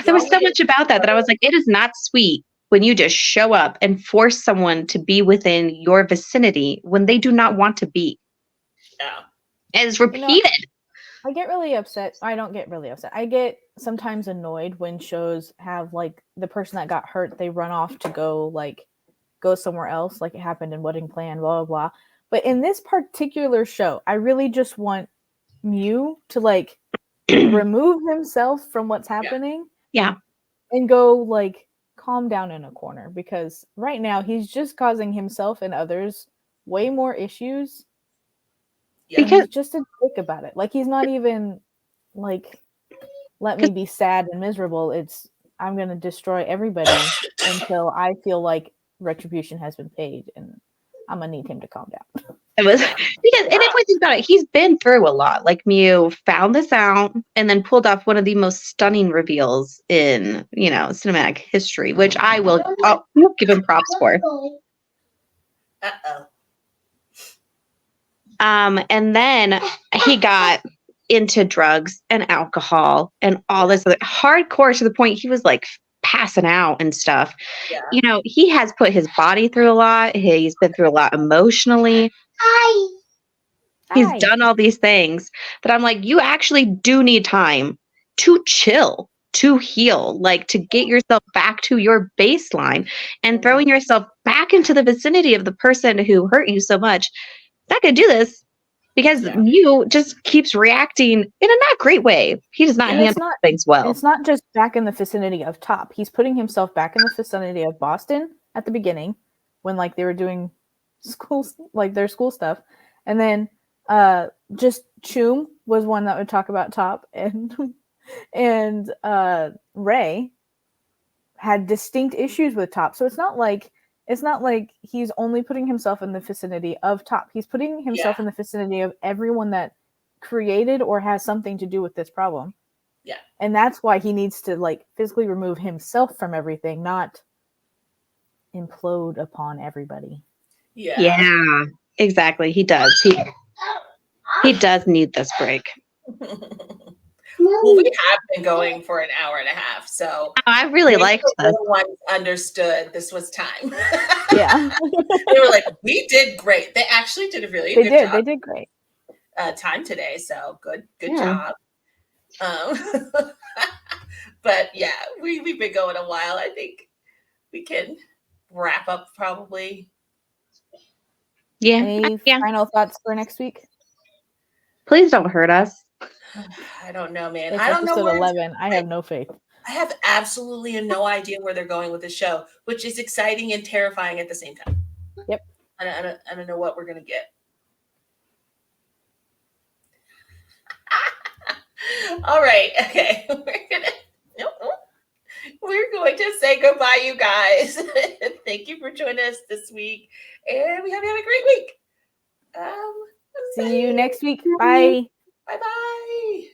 there was so much about that I was like, it is not sweet when you just show up and force someone to be within your vicinity when they do not want to be. Yeah. And it's repeated. I get really upset. I don't get really upset. I get sometimes annoyed when shows have like the person that got hurt, they run off to go somewhere else, like it happened in Wedding Plan, blah, blah, blah. But in this particular show, I really just want Mew to like remove himself from what's happening. Yeah. And go like calm down in a corner, because right now he's just causing himself and others way more issues. Yeah. Because he's just a dick about it. Like, he's not even like, let me be sad and miserable. It's, I'm going to destroy everybody until I feel like retribution has been paid, and I'm going to need him to calm down. It was because, and if we think about it, he's been through a lot. Like, Mew found this out and then pulled off one of the most stunning reveals in, cinematic history, which I'll give him props for. Uh-oh. And then he got into drugs and alcohol and all this other hardcore to the point he was like passing out and stuff. Yeah. You know, he has put his body through a lot. He's been through a lot emotionally. He's Hi. done all these things that I'm like, you actually do need time to chill, to heal, like to get yourself back to your baseline, and throwing yourself back into the vicinity of the person who hurt you so much. Not gonna do this because you just keeps reacting in a not great way. He does not handle things well. It's not just back in the vicinity of Top. He's putting himself back in the vicinity of Boston at the beginning when like they were doing schools, like their school stuff. And then just Choom was one that would talk about Top, and Ray had distinct issues with Top. So it's not like he's only putting himself in the vicinity of Top. He's putting himself in the vicinity of everyone that created or has something to do with this problem. Yeah. And that's why he needs to like physically remove himself from everything, not implode upon everybody. Yeah. Yeah, exactly. He does. He does need this break. Well, we have been going for an hour and a half, so I really liked this. Everyone understood this was time. Yeah. They were like, we did great. They actually did a really good job. They did great. Time today, so good job. But yeah, we've been going a while. I think we can wrap up probably. Yeah. Any final thoughts for next week? Please don't hurt us. I don't know, man. It's I don't know episode where 11. I have no faith. I have absolutely no idea where they're going with the show, which is exciting and terrifying at the same time. Yep. I don't know what we're gonna get. All right. Okay. We're going to say goodbye, you guys. Thank you for joining us this week, and we hope you have a great week. See you next week. Bye. Bye-bye.